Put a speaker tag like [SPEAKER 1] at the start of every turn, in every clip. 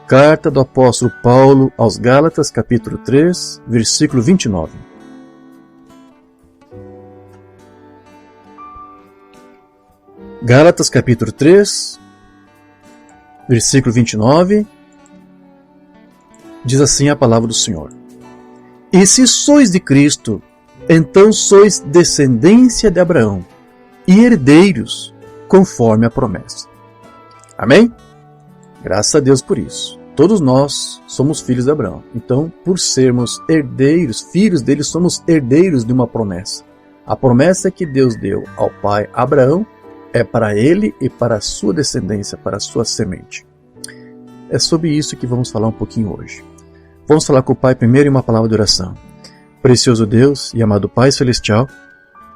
[SPEAKER 1] Carta do apóstolo Paulo aos Gálatas, capítulo 3, versículo 29. Gálatas, capítulo 3, versículo 29, diz assim a palavra do Senhor: E se sois de Cristo, então sois descendência de Abraão e herdeiros, conforme a promessa. Amém? Graças a Deus por isso. Todos nós somos filhos de Abraão. Então, por sermos herdeiros, filhos dele, somos herdeiros de uma promessa. A promessa que Deus deu ao pai Abraão é para ele e para a sua descendência, para a sua semente. É sobre isso que vamos falar um pouquinho hoje. Vamos falar com o Pai primeiro em uma palavra de oração. Precioso Deus e amado Pai Celestial,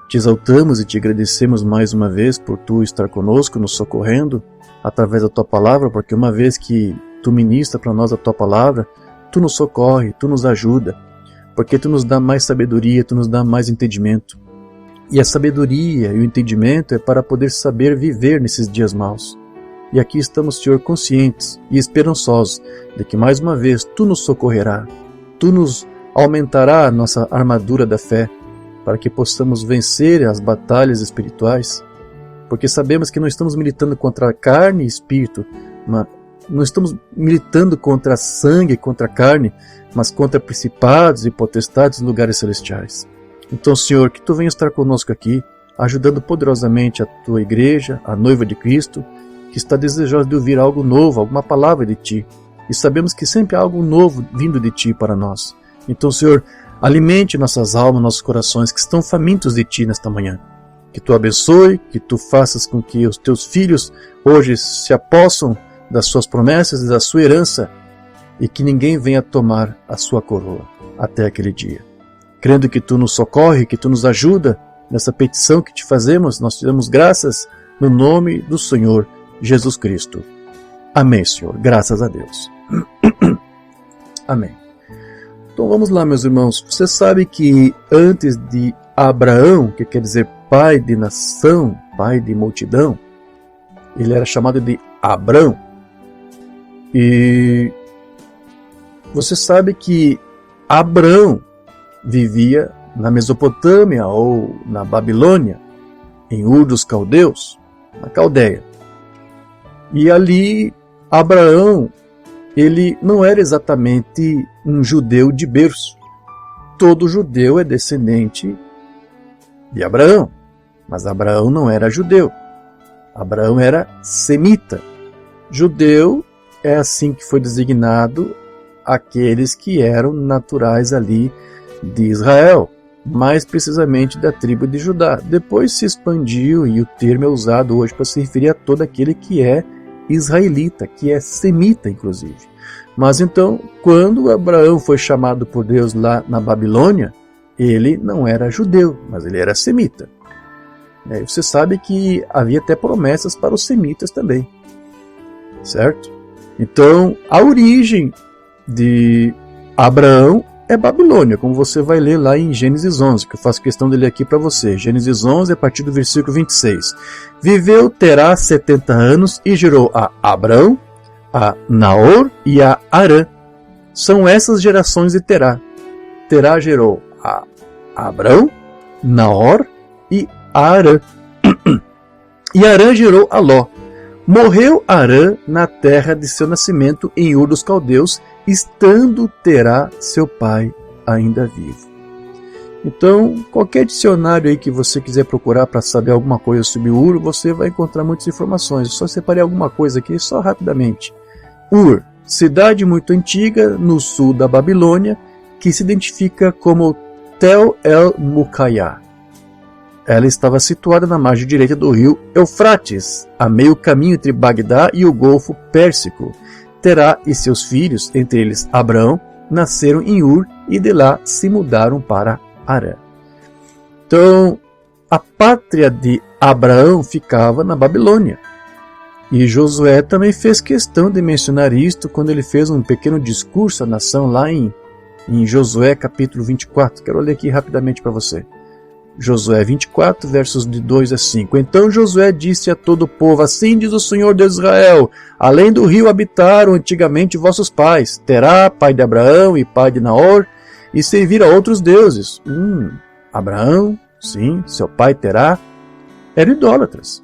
[SPEAKER 1] te exaltamos e te agradecemos mais uma vez por tu estar conosco, nos socorrendo através da tua palavra, porque uma vez que tu ministra para nós a tua palavra, tu nos socorre, tu nos ajuda, porque tu nos dá mais sabedoria, tu nos dá mais entendimento. E a sabedoria e o entendimento é para poder saber viver nesses dias maus. E aqui estamos, Senhor, conscientes e esperançosos de que mais uma vez tu nos socorrerá, tu nos aumentará a nossa armadura da fé, para que possamos vencer as batalhas espirituais, porque sabemos que não estamos militando contra a carne e espírito, não estamos militando contra sangue e contra a carne, mas contra principados e potestades em lugares celestiais. Então, Senhor, que tu venha estar conosco aqui, ajudando poderosamente a tua igreja, a noiva de Cristo, que está desejosa de ouvir algo novo, alguma palavra de ti. E sabemos que sempre há algo novo vindo de ti para nós. Então, Senhor, alimente nossas almas, nossos corações que estão famintos de ti nesta manhã. Que tu abençoe, que tu faças com que os teus filhos hoje se apossam das suas promessas e da sua herança, e que ninguém venha tomar a sua coroa até aquele dia. Crendo que tu nos socorre, que tu nos ajuda nessa petição que te fazemos, nós te damos graças no nome do Senhor Jesus Cristo. Amém, Senhor. Graças a Deus. Amém. Então vamos lá, meus irmãos. Você sabe que antes de Abraão, que quer dizer pai de nação, pai de multidão, ele era chamado de Abrão. E você sabe que Abrão vivia na Mesopotâmia ou na Babilônia, em Ur dos Caldeus, na Caldeia. E ali Abraão, ele não era exatamente um judeu de berço. Todo judeu é descendente de Abraão, mas Abraão não era judeu. Abraão era semita. Judeu é assim que foi designado aqueles que eram naturais ali de Israel, mais precisamente da tribo de Judá. Depois se expandiu e o termo é usado hoje para se referir a todo aquele que é israelita, que é semita inclusive. Mas então, quando Abraão foi chamado por Deus lá na Babilônia, ele não era judeu, mas ele era semita. Você sabe que havia até promessas para os semitas também, certo? Então, a origem de Abraão é Babilônia, como você vai ler lá em Gênesis 11, que eu faço questão de ler aqui para você. Gênesis 11, a partir do versículo 26. Viveu Terá 70 anos e gerou a Abrão, a Naor e a Harã. São essas gerações de Terá. Terá gerou a Abrão, Naor e Harã. E Harã gerou a Ló. Morreu Harã na terra de seu nascimento em Ur dos Caldeus, estando Terá, seu pai, ainda vivo. Então, qualquer dicionário aí que você quiser procurar para saber alguma coisa sobre Ur, você vai encontrar muitas informações. Eu só separei alguma coisa aqui, só rapidamente. Ur, cidade muito antiga no sul da Babilônia, que se identifica como Tel El-Mukayá. Ela estava situada na margem direita do rio Eufrates, a meio caminho entre Bagdá e o Golfo Pérsico. Terá e seus filhos, entre eles Abrão, nasceram em Ur e de lá se mudaram para Harã. Então, a pátria de Abraão ficava na Babilônia. E Josué também fez questão de mencionar isto quando ele fez um pequeno discurso à nação lá em Josué capítulo 24. Quero ler aqui rapidamente para você. Josué 24, versos de 2 a 5. Então Josué disse a todo o povo: assim diz o Senhor Deus de Israel: além do rio habitaram antigamente vossos pais, Terá, pai de Abraão e pai de Naor, e serviram a outros deuses. Abraão, sim, seu pai Terá, eram idólatras.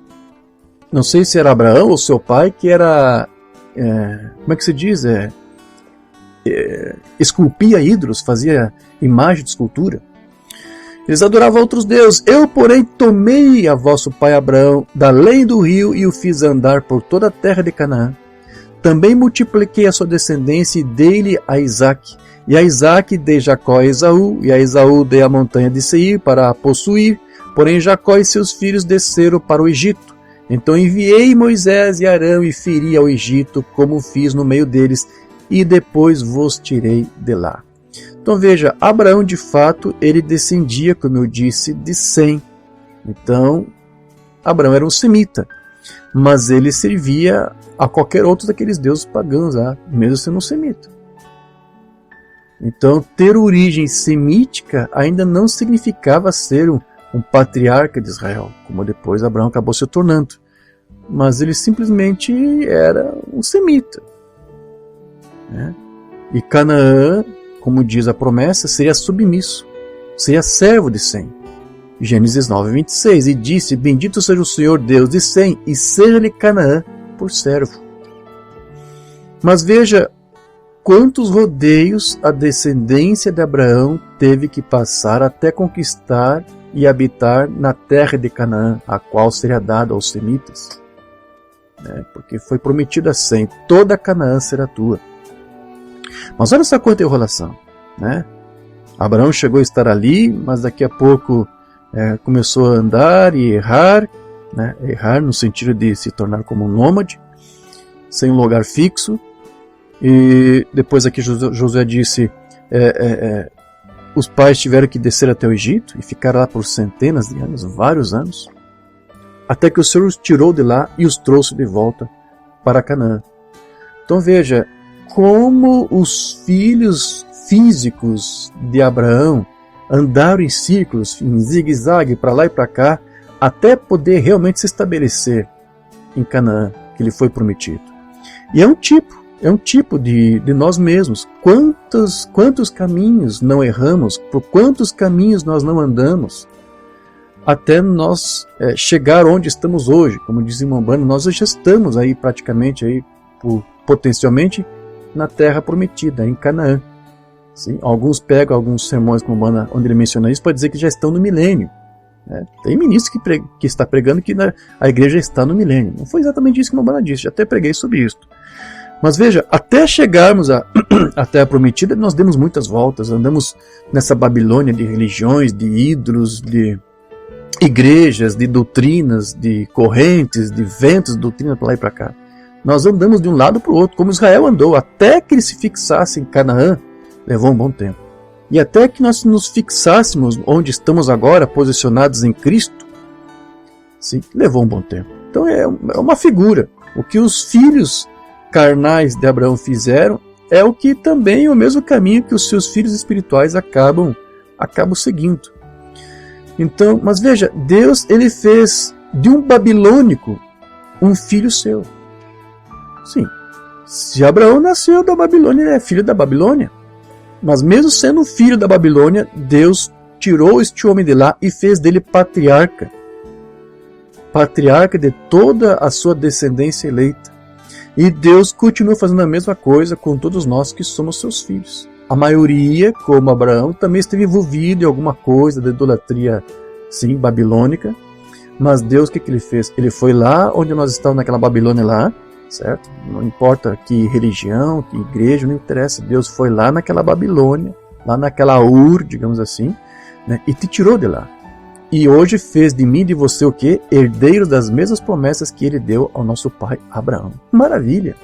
[SPEAKER 1] Não sei se era Abraão ou seu pai que era, como é que se diz? Esculpia ídolos, fazia imagem de escultura. Eles adoravam outros deuses. Eu, porém, tomei a vosso pai Abraão da além do rio e o fiz andar por toda a terra de Canaã. Também multipliquei a sua descendência e dei-lhe a Isaque. E a Isaque dei Jacó a Esaú, e a Esaú dei a montanha de Seir para a possuir. Porém Jacó e seus filhos desceram para o Egito. Então enviei Moisés e Arão e feri ao Egito, como fiz no meio deles, e depois vos tirei de lá. Então veja, Abraão de fato, ele descendia, como eu disse, de Sem. Então, Abraão era um semita, mas ele servia a qualquer outro daqueles deuses pagãos lá, mesmo sendo um semita. Então, ter origem semítica ainda não significava ser um patriarca de Israel, como depois Abraão acabou se tornando. Mas ele simplesmente era um semita. E Canaã, como diz a promessa, seria submisso, seria servo de Sem. Gênesis 9, 26, e disse: bendito seja o Senhor Deus de Sem, e seja-lhe Canaã por servo. Mas veja quantos rodeios a descendência de Abraão teve que passar até conquistar e habitar na terra de Canaã, a qual seria dada aos semitas. Porque foi prometido a Sem: toda Canaã será tua. Mas olha só quanta enrolação, Abraão chegou a estar ali, mas daqui a pouco começou a andar e errar, errar no sentido de se tornar como um nômade, sem um lugar fixo. E depois aqui Josué disse, os pais tiveram que descer até o Egito e ficar lá por centenas de anos, vários anos, até que o Senhor os tirou de lá e os trouxe de volta para Canaã. Então veja, como os filhos físicos de Abraão andaram em círculos, em zigue-zague, para lá e para cá, até poder realmente se estabelecer em Canaã, que lhe foi prometido. E é um tipo de nós mesmos. Quantos caminhos não erramos, por quantos caminhos nós não andamos, até nós chegar onde estamos hoje. Como diz Umbanda, nós já estamos aí praticamente, aí, potencialmente, na terra prometida, em Canaã. Sim, alguns pegam alguns sermões com Umbanda onde ele menciona isso para dizer que já estão no milênio. Tem ministro que está pregando que a igreja está no milênio. Não foi exatamente isso que Umbanda disse, já até preguei sobre isso. Mas veja, até chegarmos à terra prometida, nós demos muitas voltas, andamos nessa Babilônia de religiões, de ídolos, de igrejas, de doutrinas, de correntes, de ventos de doutrina para lá e para cá. Nós andamos de um lado para o outro, como Israel andou, até que ele se fixasse em Canaã, levou um bom tempo. E até que nós nos fixássemos onde estamos agora, posicionados em Cristo, sim, levou um bom tempo. Então é uma figura. O que os filhos carnais de Abraão fizeram é o que também é o mesmo caminho que os seus filhos espirituais acabam seguindo. Então, mas veja, Deus ele fez de um babilônico um filho seu. Sim, se Abraão nasceu da Babilônia, ele é filho da Babilônia. Mas mesmo sendo filho da Babilônia, Deus tirou este homem de lá e fez dele patriarca. Patriarca de toda a sua descendência eleita. E Deus continua fazendo a mesma coisa com todos nós que somos seus filhos. A maioria, como Abraão, também esteve envolvido em alguma coisa da idolatria, sim, babilônica. Mas Deus, o que ele fez? Ele foi lá onde nós estávamos, naquela Babilônia lá, certo? Não importa que religião, que igreja, não interessa. Deus foi lá naquela Babilônia, lá naquela Ur, digamos assim, e te tirou de lá. E hoje fez de mim e de você o quê? Herdeiro das mesmas promessas que ele deu ao nosso pai Abraão. Maravilha!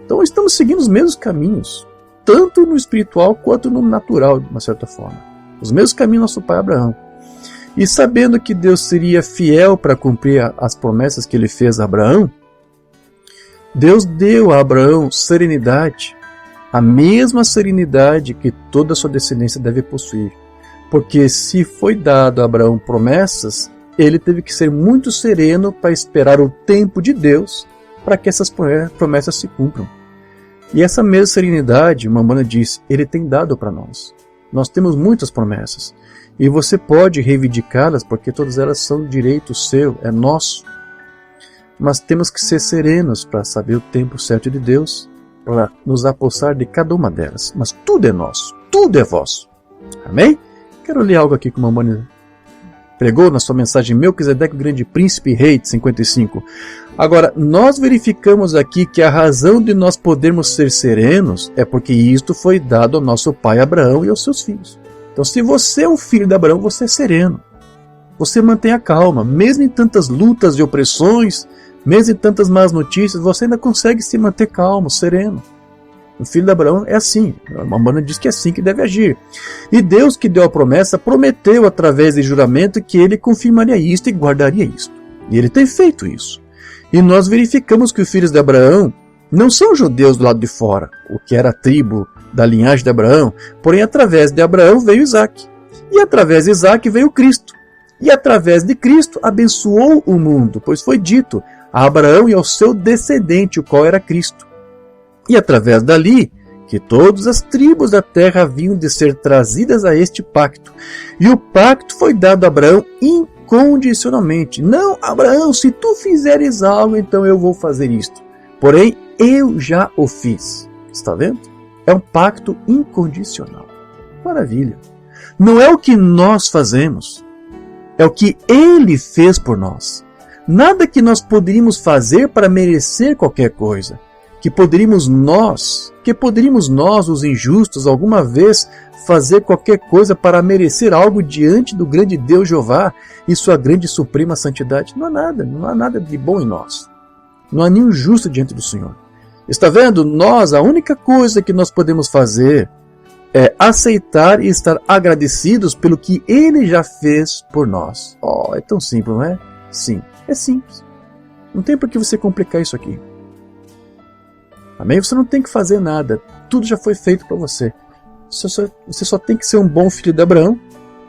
[SPEAKER 1] Então estamos seguindo os mesmos caminhos, tanto no espiritual quanto no natural, de uma certa forma. Os mesmos caminhos do nosso pai Abraão. E sabendo que Deus seria fiel para cumprir as promessas que ele fez a Abraão, Deus deu a Abraão serenidade, a mesma serenidade que toda a sua descendência deve possuir. Porque se foi dado a Abraão promessas, ele teve que ser muito sereno para esperar o tempo de Deus para que essas promessas se cumpram. E essa mesma serenidade, Mammona diz, ele tem dado para nós. Nós temos muitas promessas. E você pode reivindicá-las porque todas elas são direito seu, é nosso. Mas temos que ser serenos para saber o tempo certo de Deus, para nos apossar de cada uma delas. Mas tudo é nosso, tudo é vosso. Amém? Quero ler algo aqui que Mammona pregou na sua mensagem Melquisedeque, o grande príncipe rei de 55. Agora, nós verificamos aqui que a razão de nós podermos ser serenos é porque isto foi dado ao nosso pai Abraão e aos seus filhos. Então, se você é um filho de Abraão, você é sereno. Você mantém a calma. Mesmo em tantas lutas e opressões, mesmo em tantas más notícias, você ainda consegue se manter calmo, sereno. O filho de Abraão é assim. A Mammona diz que é assim que deve agir. E Deus, que deu a promessa, prometeu através de juramento que ele confirmaria isto e guardaria isto. E ele tem feito isso. E nós verificamos que os filhos de Abraão não são judeus do lado de fora, o que era a tribo da linhagem de Abraão, porém através de Abraão veio Isaac. E através de Isaac veio Cristo. E através de Cristo abençoou o mundo, pois foi dito a Abraão e ao seu descendente, o qual era Cristo. E através dali, que todas as tribos da terra haviam de ser trazidas a este pacto. E o pacto foi dado a Abraão incondicionalmente. Não, Abraão, se tu fizeres algo, então eu vou fazer isto. Porém, eu já o fiz. Está vendo? É um pacto incondicional. Maravilha. Não é o que nós fazemos. É o que ele fez por nós. Nada que nós poderíamos fazer para merecer qualquer coisa. Que poderíamos nós, os injustos, alguma vez fazer qualquer coisa para merecer algo diante do grande Deus Jeová e sua grande e suprema santidade. Não há nada de bom em nós. Não há nenhum justo diante do Senhor. Está vendo? Nós, a única coisa que nós podemos fazer é aceitar e estar agradecidos pelo que Ele já fez por nós. Oh, é tão simples, não é? Sim, é simples. Não tem por que você complicar isso aqui. Amém? Você não tem que fazer nada. Tudo já foi feito para você. Você só tem que ser um bom filho de Abraão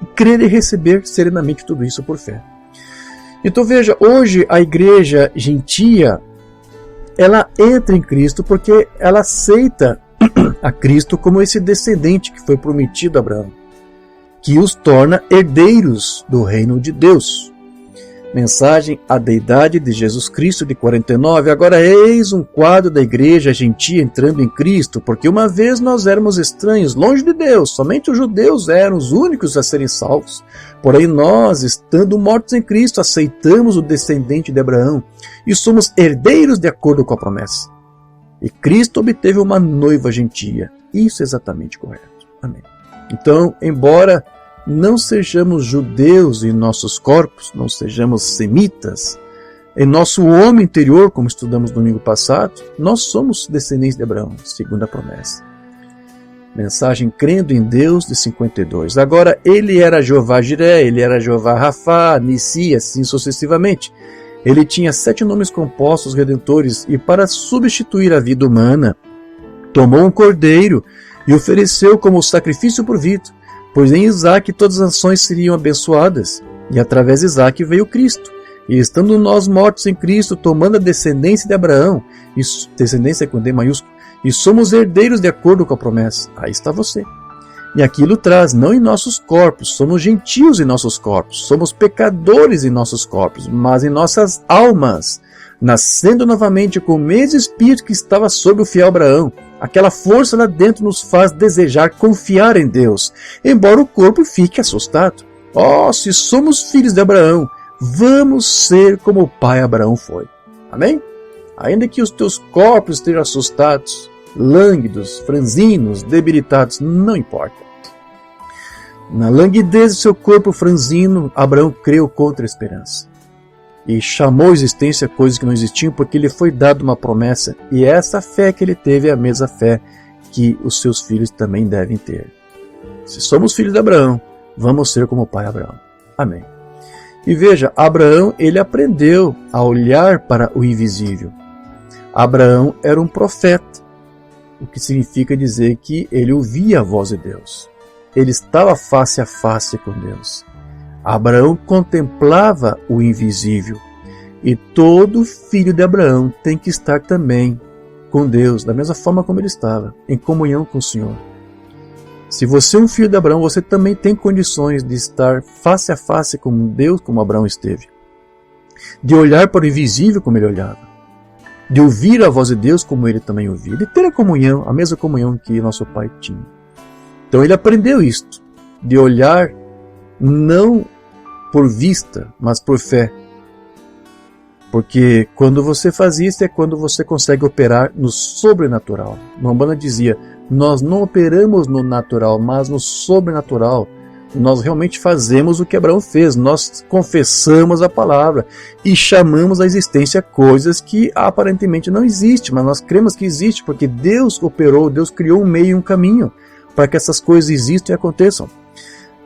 [SPEAKER 1] e crer e receber serenamente tudo isso por fé. Então veja, hoje a igreja gentia, ela entra em Cristo porque ela aceita a Cristo como esse descendente que foi prometido a Abraão, que os torna herdeiros do reino de Deus. Mensagem à deidade de Jesus Cristo de 49. Agora eis um quadro da igreja gentia entrando em Cristo, porque uma vez nós éramos estranhos, longe de Deus, somente os judeus eram os únicos a serem salvos. Porém nós, estando mortos em Cristo, aceitamos o descendente de Abraão e somos herdeiros de acordo com a promessa. E Cristo obteve uma noiva gentia. Isso é exatamente correto. Amém. Então, embora não sejamos judeus em nossos corpos, não sejamos semitas, em nosso homem interior, como estudamos no domingo passado, nós somos descendentes de Abraão, segundo a promessa. Mensagem crendo em Deus de 52. Agora, ele era Jeová Jiré, ele era Jeová Rafá, Nissi, assim sucessivamente. Ele tinha 7 nomes compostos redentores e para substituir a vida humana, tomou um cordeiro e ofereceu como sacrifício por vida. Pois em Isaac todas as nações seriam abençoadas, e através de Isaac veio Cristo. E estando nós mortos em Cristo, tomando a descendência de Abraão, e descendência com D maiúsculo, e somos herdeiros de acordo com a promessa. Aí está você. E aquilo traz, não em nossos corpos, somos gentios em nossos corpos, somos pecadores em nossos corpos, mas em nossas almas, nascendo novamente com o mesmo Espírito que estava sobre o fiel Abraão. Aquela força lá dentro nos faz desejar confiar em Deus, embora o corpo fique assustado. Oh, se somos filhos de Abraão, vamos ser como o pai Abraão foi. Amém? Ainda que os teus corpos estejam assustados, lânguidos, franzinos, debilitados, não importa. Na languidez do seu corpo franzino, Abraão creu contra a esperança. E chamou à existência coisas que não existiam, porque lhe foi dada uma promessa, e essa fé que ele teve é a mesma fé que os seus filhos também devem ter. Se somos filhos de Abraão, vamos ser como o pai Abraão. Amém. E veja, Abraão, ele aprendeu a olhar para o invisível. Abraão era um profeta, o que significa dizer que ele ouvia a voz de Deus. ele estava face a face com Deus. Abraão contemplava o invisível. E todo filho de Abraão tem que estar também com Deus, da mesma forma como ele estava, em comunhão com o Senhor. Se você é um filho de Abraão, você também tem condições de estar face a face com Deus, como Abraão esteve. De olhar para o invisível como ele olhava. De ouvir a voz de Deus como ele também ouvia. De ter a comunhão, a mesma comunhão que nosso pai tinha. Então ele aprendeu isto. De olhar não por vista, mas por fé. Porque quando você faz isso é quando você consegue operar no sobrenatural. Umbanda dizia, nós não operamos no natural, mas no sobrenatural. Nós realmente fazemos o que Abraão fez. Nós confessamos a palavra e chamamos à existência coisas que aparentemente não existem, mas nós cremos que existe, porque Deus operou, Deus criou um meio e um caminho para que essas coisas existam e aconteçam.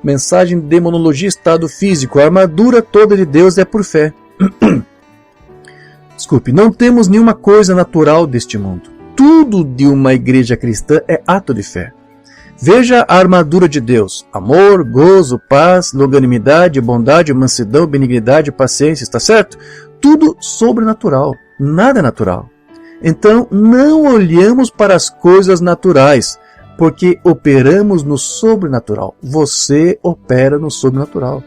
[SPEAKER 1] Mensagem de demonologia, estado físico. A armadura toda de Deus é por fé. Desculpe, não temos nenhuma coisa natural deste mundo. Tudo de uma igreja cristã é ato de fé. Veja a armadura de Deus. Amor, gozo, paz, longanimidade, bondade, mansidão, benignidade, paciência, está certo? Tudo sobrenatural, nada natural. Então, não olhamos para as coisas naturais, porque operamos no sobrenatural. Você opera no sobrenatural.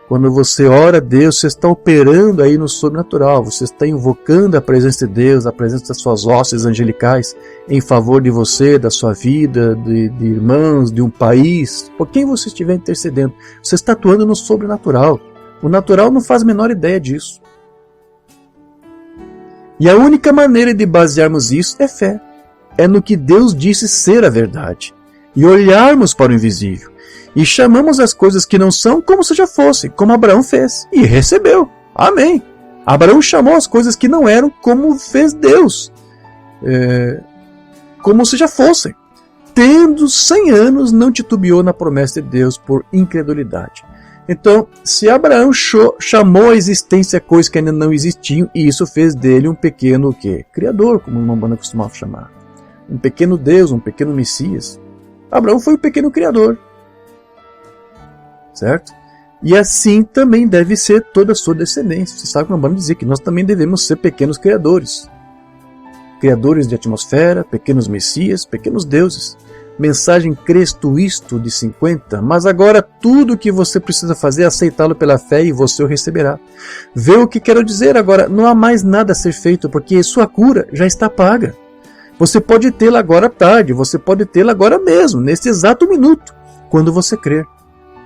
[SPEAKER 1] Quando você ora a Deus, você está operando aí no sobrenatural. Você está invocando a presença de Deus, a presença das suas hostes angelicais em favor de você, da sua vida, de irmãos, de um país, por quem você estiver intercedendo. Você está atuando no sobrenatural. O natural não faz a menor ideia disso. E a única maneira de basearmos isso é fé. É no que Deus disse ser a verdade. E olharmos para o invisível. E chamamos as coisas que não são como se já fossem, como Abraão fez. E recebeu. Amém. Abraão chamou as coisas que não eram como fez Deus. Como se já fossem. Tendo 100 anos, não titubeou na promessa de Deus por incredulidade. Então, se Abraão chamou a existência coisas que ainda não existiam, e isso fez dele um pequeno criador, como uma banda costumava chamar. Um pequeno Deus, um pequeno Messias. Abraão foi o pequeno criador. Certo? E assim também deve ser toda a sua descendência. Você sabe que nós vamos dizer que nós também devemos ser pequenos criadores. Criadores de atmosfera, pequenos messias, pequenos deuses. Mensagem Cristo isto de 50. Mas agora tudo o que você precisa fazer é aceitá-lo pela fé e você o receberá. Vê o que quero dizer agora. Não há mais nada a ser feito porque sua cura já está paga. Você pode tê-la agora à tarde. Você pode tê-la agora mesmo, nesse exato minuto, quando você crer.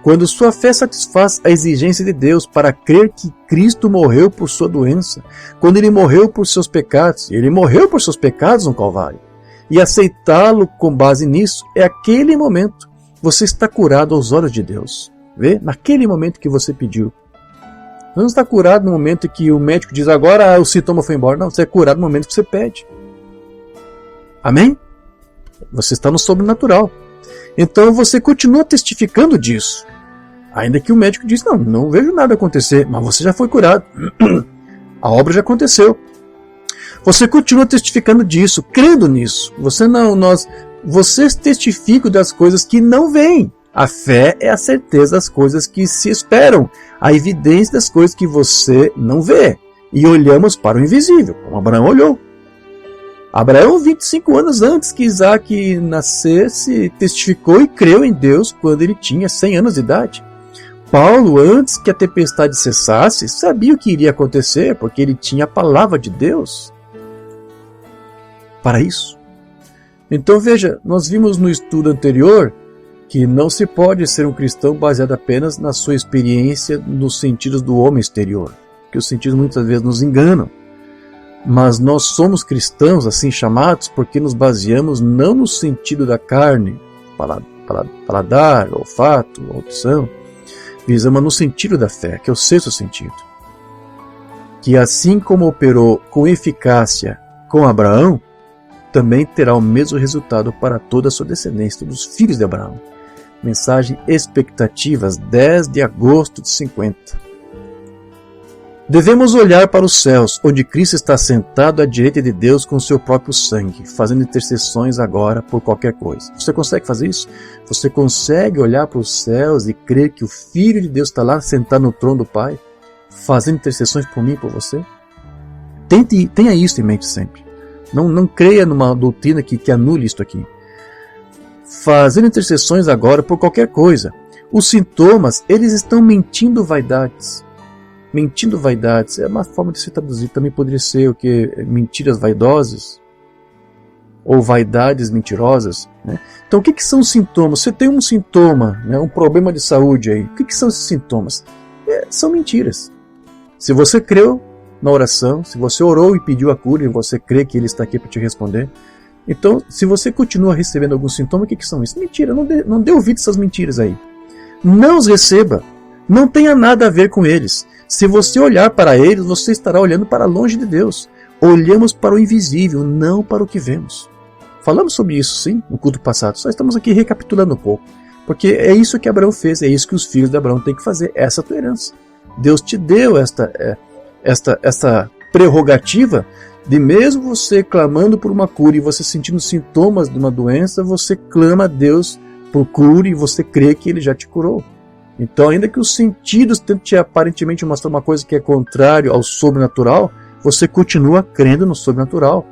[SPEAKER 1] Quando sua fé satisfaz a exigência de Deus para crer que Cristo morreu por sua doença, quando Ele morreu por seus pecados, Ele morreu por seus pecados no Calvário, e aceitá-lo com base nisso, é aquele momento você está curado aos olhos de Deus. Vê? Naquele momento que você pediu. Você não está curado no momento que o médico diz agora o sintoma foi embora. Não, você é curado no momento que você pede. Amém? Você está no sobrenatural. Então você continua testificando disso. Ainda que o médico diz, não vejo nada acontecer, mas você já foi curado. A obra já aconteceu. Você continua testificando disso, crendo nisso. Vocês testificam das coisas que não veem. A fé é a certeza das coisas que se esperam, a evidência das coisas que você não vê. E olhamos para o invisível, como Abraão olhou. Abraão, 25 anos antes que Isaac nascesse, testificou e creu em Deus quando ele tinha 100 anos de idade. Paulo, antes que a tempestade cessasse, sabia o que iria acontecer, porque ele tinha a palavra de Deus para isso. Então veja, nós vimos no estudo anterior que não se pode ser um cristão baseado apenas na sua experiência nos sentidos do homem exterior, que os sentidos muitas vezes nos enganam. Mas nós somos cristãos, assim chamados, porque nos baseamos não no sentido da carne, paladar, olfato, audição, visamos no sentido da fé, que é o sexto sentido. Que assim como operou com eficácia com Abraão, também terá o mesmo resultado para toda a sua descendência, todos os filhos de Abraão. Mensagem Expectativas, 10 de agosto de 50. Devemos olhar para os céus, onde Cristo está sentado à direita de Deus com o seu próprio sangue, fazendo intercessões agora por qualquer coisa. Você consegue fazer isso? Você consegue olhar para os céus e crer que o Filho de Deus está lá sentado no trono do Pai, fazendo intercessões por mim e por você? Tenha isso em mente sempre. Não creia numa doutrina que anule isto aqui. Fazendo intercessões agora por qualquer coisa. Os sintomas, eles estão mentindo vaidades. Mentindo vaidades é uma forma de se traduzir. Também poderia ser o que? Mentiras vaidosas ou vaidades mentirosas, né? Então o que são os sintomas? Você tem um sintoma, né, um problema de saúde aí. O que são esses sintomas? São mentiras. Se você creu na oração, se você orou e pediu a cura e você crê que Ele está aqui para te responder, então se você continua recebendo algum sintoma, o que são isso? Mentira, não dê ouvido a essas mentiras aí. Não os receba. Não tenha nada a ver com eles. Se você olhar para eles, você estará olhando para longe de Deus. Olhamos para o invisível, não para o que vemos. Falamos sobre isso, sim, no culto passado. Só estamos aqui recapitulando um pouco. Porque é isso que Abraão fez, é isso que os filhos de Abraão têm que fazer. Essa é a tua herança. Deus te deu esta prerrogativa de, mesmo você clamando por uma cura e você sentindo sintomas de uma doença, você clama a Deus por cura e você crê que Ele já te curou. Então, ainda que os sentidos tentem aparentemente mostrar uma coisa que é contrário ao sobrenatural, você continua crendo no sobrenatural.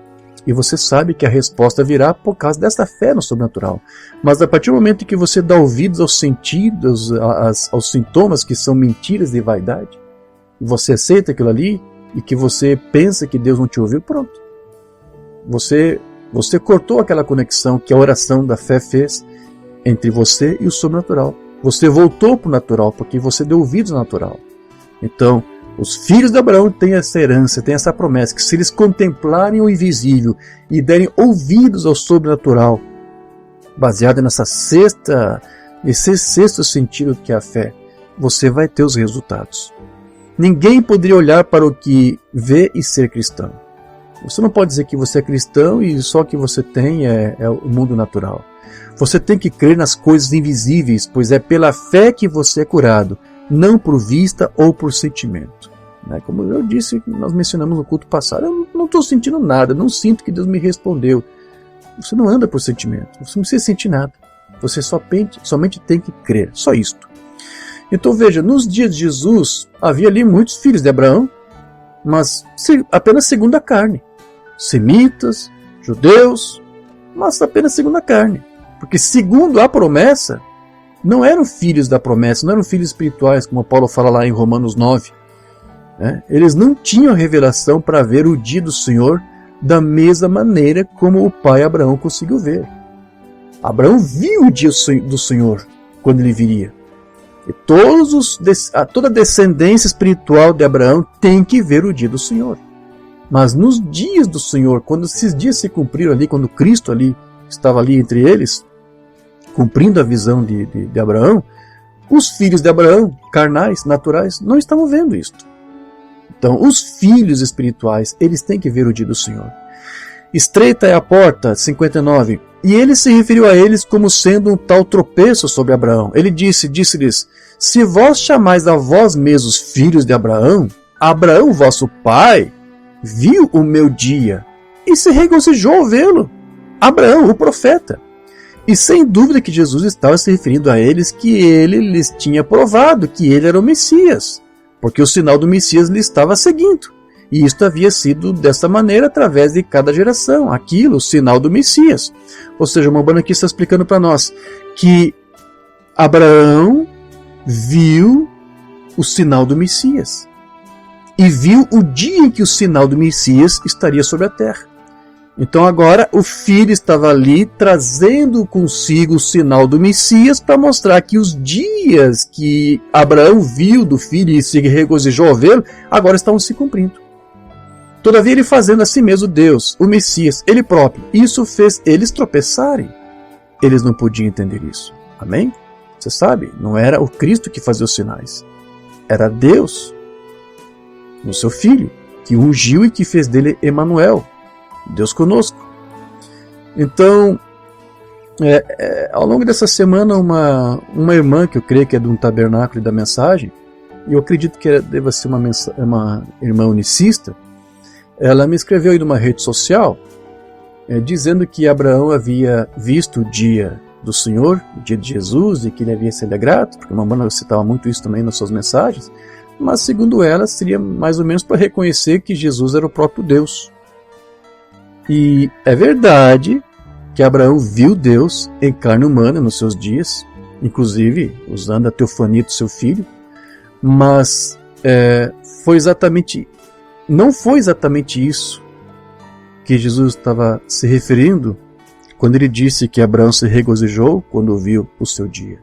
[SPEAKER 1] E você sabe que a resposta virá por causa dessa fé no sobrenatural. Mas a partir do momento que você dá ouvidos aos sentidos, aos sintomas que são mentiras de vaidade, e você aceita aquilo ali, e que você pensa que Deus não te ouviu, pronto. Você cortou aquela conexão que a oração da fé fez entre você e o sobrenatural. Você voltou para o natural, porque você deu ouvidos ao natural. Então, os filhos de Abraão têm essa herança, têm essa promessa, que se eles contemplarem o invisível e derem ouvidos ao sobrenatural, baseado nesse sexto sentido que é a fé, você vai ter os resultados. Ninguém poderia olhar para o que vê e ser cristão. Você não pode dizer que você é cristão e só o que você tem é o mundo natural. Você tem que crer nas coisas invisíveis, pois é pela fé que você é curado, não por vista ou por sentimento. Como eu disse, nós mencionamos no culto passado, eu não estou sentindo nada, não sinto que Deus me respondeu. Você não anda por sentimento, você não precisa sentir nada. Você somente tem que crer, só isto. Então veja, nos dias de Jesus, havia ali muitos filhos de Abraão, mas apenas segundo a carne. Semitas, judeus, mas apenas segundo a carne. Porque segundo a promessa, não eram filhos da promessa, não eram filhos espirituais, como Paulo fala lá em Romanos 9. Eles não tinham revelação para ver o dia do Senhor da mesma maneira como o pai Abraão conseguiu ver. Abraão viu o dia do Senhor quando ele viria. E toda a descendência espiritual de Abraão tem que ver o dia do Senhor. Mas nos dias do Senhor, quando esses dias se cumpriram ali, quando Cristo ali estava ali entre eles, cumprindo a visão de Abraão, os filhos de Abraão, carnais, naturais, não estavam vendo isto. Então, os filhos espirituais, eles têm que ver o dia do Senhor. Estreita é a porta, 59, e ele se referiu a eles como sendo um tal tropeço sobre Abraão. Ele disse-lhes, se vós chamais a vós mesmos filhos de Abraão, Abraão, vosso pai, viu o meu dia e se regozijou ao vê-lo. Abraão, o profeta. E sem dúvida que Jesus estava se referindo a eles que ele lhes tinha provado que ele era o Messias, porque o sinal do Messias lhe estava seguindo. E isto havia sido dessa maneira através de cada geração, aquilo, o sinal do Messias. Ou seja, o Mambana aqui está explicando para nós que Abraão viu o sinal do Messias e viu o dia em que o sinal do Messias estaria sobre a terra. Então agora o filho estava ali trazendo consigo o sinal do Messias para mostrar que os dias que Abraão viu do filho e se regozijou ao vê-lo, agora estavam se cumprindo. Todavia ele fazendo a si mesmo Deus, o Messias, ele próprio, isso fez eles tropeçarem. Eles não podiam entender isso. Amém? Você sabe, não era o Cristo que fazia os sinais. Era Deus, no seu Filho, que ungiu e que fez dele Emanuel, Deus conosco. Então, ao longo dessa semana, uma irmã, que eu creio que é de um tabernáculo e da mensagem, eu acredito que deva ser uma irmã unicista, ela me escreveu aí numa rede social, dizendo que Abraão havia visto o dia do Senhor, o dia de Jesus, e que ele havia se alegrado, porque a mamãe citava muito isso também nas suas mensagens, mas segundo ela, seria mais ou menos para reconhecer que Jesus era o próprio Deus. E é verdade que Abraão viu Deus em carne humana nos seus dias, inclusive usando a teofania do seu filho, mas não foi exatamente isso que Jesus estava se referindo quando ele disse que Abraão se regozijou quando viu o seu dia.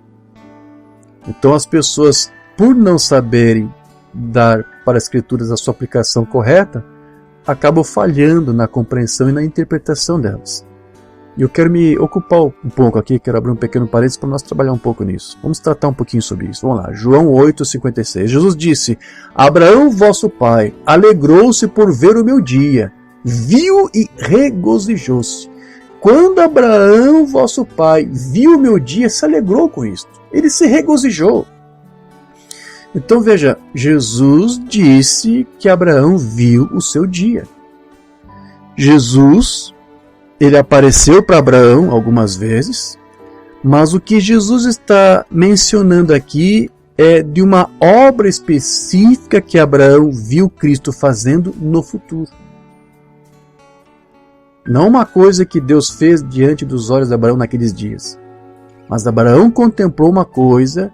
[SPEAKER 1] Então as pessoas, por não saberem dar para as Escrituras a sua aplicação correta, acabam falhando na compreensão e na interpretação delas. E eu quero me ocupar um pouco aqui, quero abrir um pequeno parênteses para nós trabalhar um pouco nisso. Vamos tratar um pouquinho sobre isso. Vamos lá, João 8,56. Jesus disse: Abraão, vosso pai, alegrou-se por ver o meu dia, viu e regozijou-se. Quando Abraão, vosso pai, viu o meu dia, se alegrou com isto. Ele se regozijou. Então veja, Jesus disse que Abraão viu o seu dia. Jesus, ele apareceu para Abraão algumas vezes, mas o que Jesus está mencionando aqui é de uma obra específica que Abraão viu Cristo fazendo no futuro. Não uma coisa que Deus fez diante dos olhos de Abraão naqueles dias. Mas Abraão contemplou uma coisa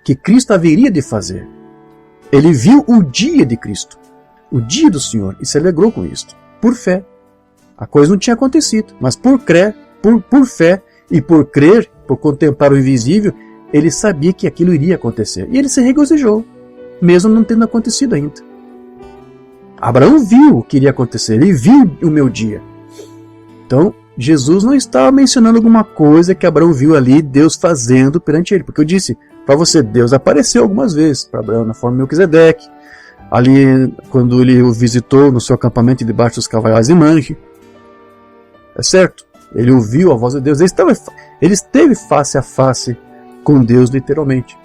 [SPEAKER 1] que Cristo haveria de fazer. Ele viu o dia de Cristo, o dia do Senhor, e se alegrou com isto, por fé. A coisa não tinha acontecido, mas por fé e por crer, por contemplar o invisível, ele sabia que aquilo iria acontecer. E ele se regozijou, mesmo não tendo acontecido ainda. Abraão viu o que iria acontecer, ele viu o meu dia. Então, Jesus não estava mencionando alguma coisa que Abraão viu ali Deus fazendo perante ele. Porque eu disse para você, Deus apareceu algumas vezes para Abraão na forma de Melquisedeque, ali quando ele o visitou no seu acampamento debaixo dos carvalhais de Manre. É certo? Ele ouviu a voz de Deus. Ele esteve face a face com Deus, literalmente.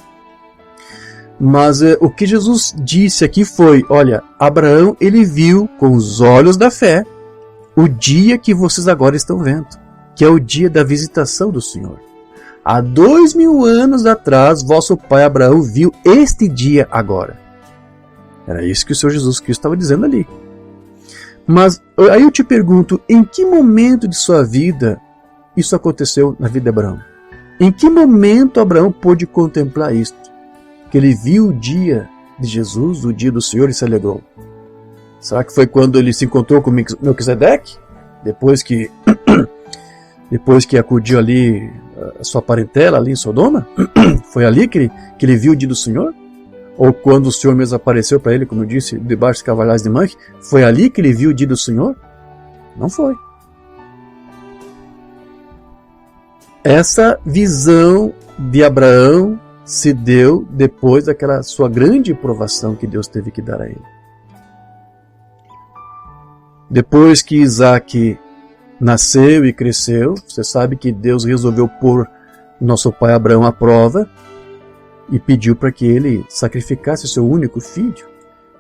[SPEAKER 1] Mas o que Jesus disse aqui foi, olha, Abraão, ele viu com os olhos da fé o dia que vocês agora estão vendo, que é o dia da visitação do Senhor. Há 2000 anos atrás, vosso pai Abraão viu este dia agora. Era isso que o Senhor Jesus Cristo estava dizendo ali. Mas aí eu te pergunto, em que momento de sua vida isso aconteceu na vida de Abraão? Em que momento Abraão pôde contemplar isto? Que ele viu o dia de Jesus, o dia do Senhor, e se alegrou. Será que foi quando ele se encontrou com Melquisedeque? Depois que acudiu ali a sua parentela ali em Sodoma? Foi ali que ele viu o dia do Senhor? Ou quando o Senhor mesmo apareceu para ele, como eu disse, debaixo dos carvalhais de Manre? Foi ali que ele viu o dia do Senhor? Não foi. Essa visão de Abraão se deu depois daquela sua grande provação que Deus teve que dar a ele. Depois que Isaac nasceu e cresceu, você sabe que Deus resolveu pôr nosso pai Abraão à prova e pediu para que ele sacrificasse seu único filho.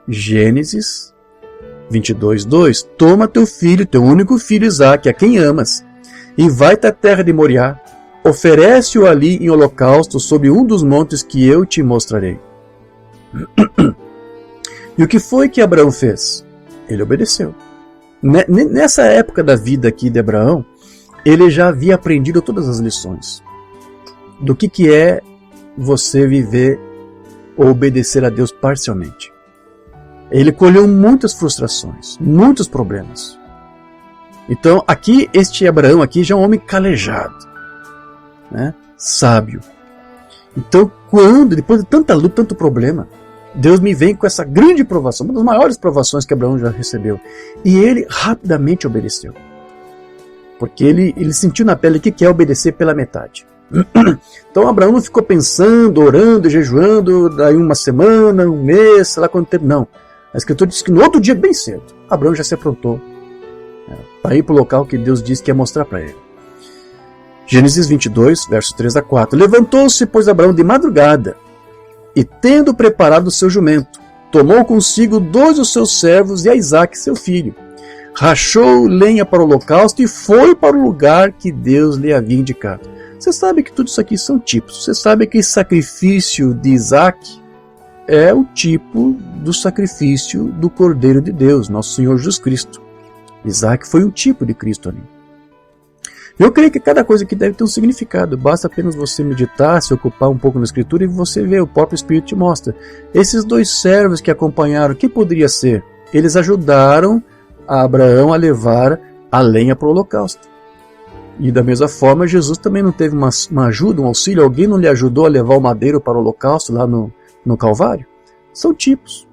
[SPEAKER 1] Gênesis 22:2. Toma teu filho, teu único filho Isaac, a quem amas, e vai-te à terra de Moriá, oferece-o ali em holocausto sobre um dos montes que eu te mostrarei. E o que foi que Abraão fez? Ele obedeceu. Nessa época da vida aqui de Abraão, ele já havia aprendido todas as lições do que é você viver ou obedecer a Deus parcialmente. Ele colheu muitas frustrações, muitos problemas. Então, aqui, este Abraão aqui já é um homem calejado, né? Sábio. Então, depois de tanta luta, tanto problema, Deus me vem com essa grande provação, uma das maiores provações que Abraão já recebeu. E ele rapidamente obedeceu. Porque ele sentiu na pele o que é obedecer pela metade. Então Abraão não ficou pensando, orando, jejuando, daí uma semana, um mês, sei lá quanto tempo. Não. A Escritura diz que no outro dia, bem cedo, Abraão já se aprontou para ir para o local que Deus disse que ia mostrar para ele. Gênesis 22, versos 3 a 4. Levantou-se, pois, Abraão de madrugada, E tendo preparado o seu jumento, tomou consigo 2 dos seus servos e a Isaque, seu filho. Rachou lenha para o holocausto e foi para o lugar que Deus lhe havia indicado. Você sabe que tudo isso aqui são tipos. Você sabe que esse sacrifício de Isaque é o tipo do sacrifício do Cordeiro de Deus, nosso Senhor Jesus Cristo. Isaque foi um tipo de Cristo ali. Eu creio que cada coisa aqui deve ter um significado. Basta apenas você meditar, se ocupar um pouco na Escritura e você vê, o próprio Espírito te mostra. Esses 2 servos que acompanharam, o que poderia ser? Eles ajudaram a Abraão a levar a lenha para o holocausto. E da mesma forma, Jesus também não teve uma ajuda, um auxílio? Alguém não lhe ajudou a levar o madeiro para o holocausto lá no Calvário? São tipos.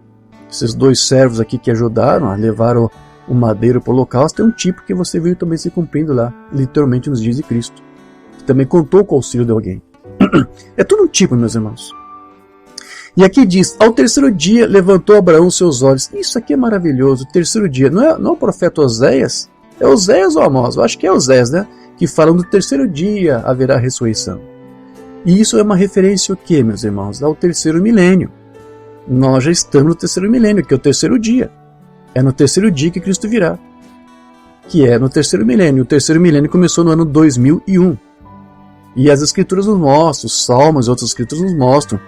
[SPEAKER 1] Esses 2 servos aqui que ajudaram a levar o madeiro para o holocausto é um tipo que você viu também se cumprindo lá, literalmente nos dias de Cristo. Que também contou com o auxílio de alguém. É tudo um tipo, meus irmãos. E aqui diz, ao 3º dia levantou Abraão seus olhos. Isso aqui é maravilhoso, o 3º dia. Não é o profeta Oséias? É Oséias ou Amós? Eu acho que é Oséias, né? Que falam do 3º dia haverá ressurreição. E isso é uma referência ao quê, meus irmãos? Ao 3º milênio. Nós já estamos no 3º milênio, que é o 3º dia. É no 3º dia que Cristo virá. Que é no 3º milênio. O 3º milênio começou no ano 2001. E as Escrituras nos mostram, os Salmos e outras Escrituras nos mostram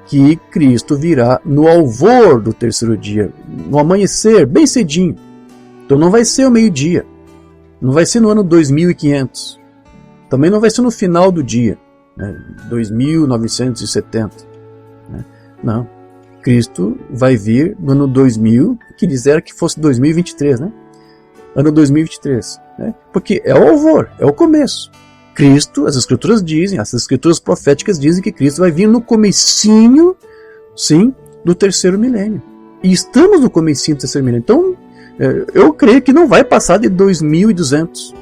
[SPEAKER 1] que Cristo virá no alvor do 3º dia, no amanhecer, bem cedinho. Então não vai ser ao meio-dia. Não vai ser no ano 2500. Também não vai ser no final do dia, né? 2970. Né? Não. Cristo vai vir no ano 2000, que disseram que fosse 2023, né? Ano 2023. Né? Porque é o alvor, é o começo. Cristo, as Escrituras dizem, as Escrituras proféticas dizem que Cristo vai vir no comecinho, sim, do 3º milênio. E estamos no comecinho do 3º milênio. Então, eu creio que não vai passar de 2200.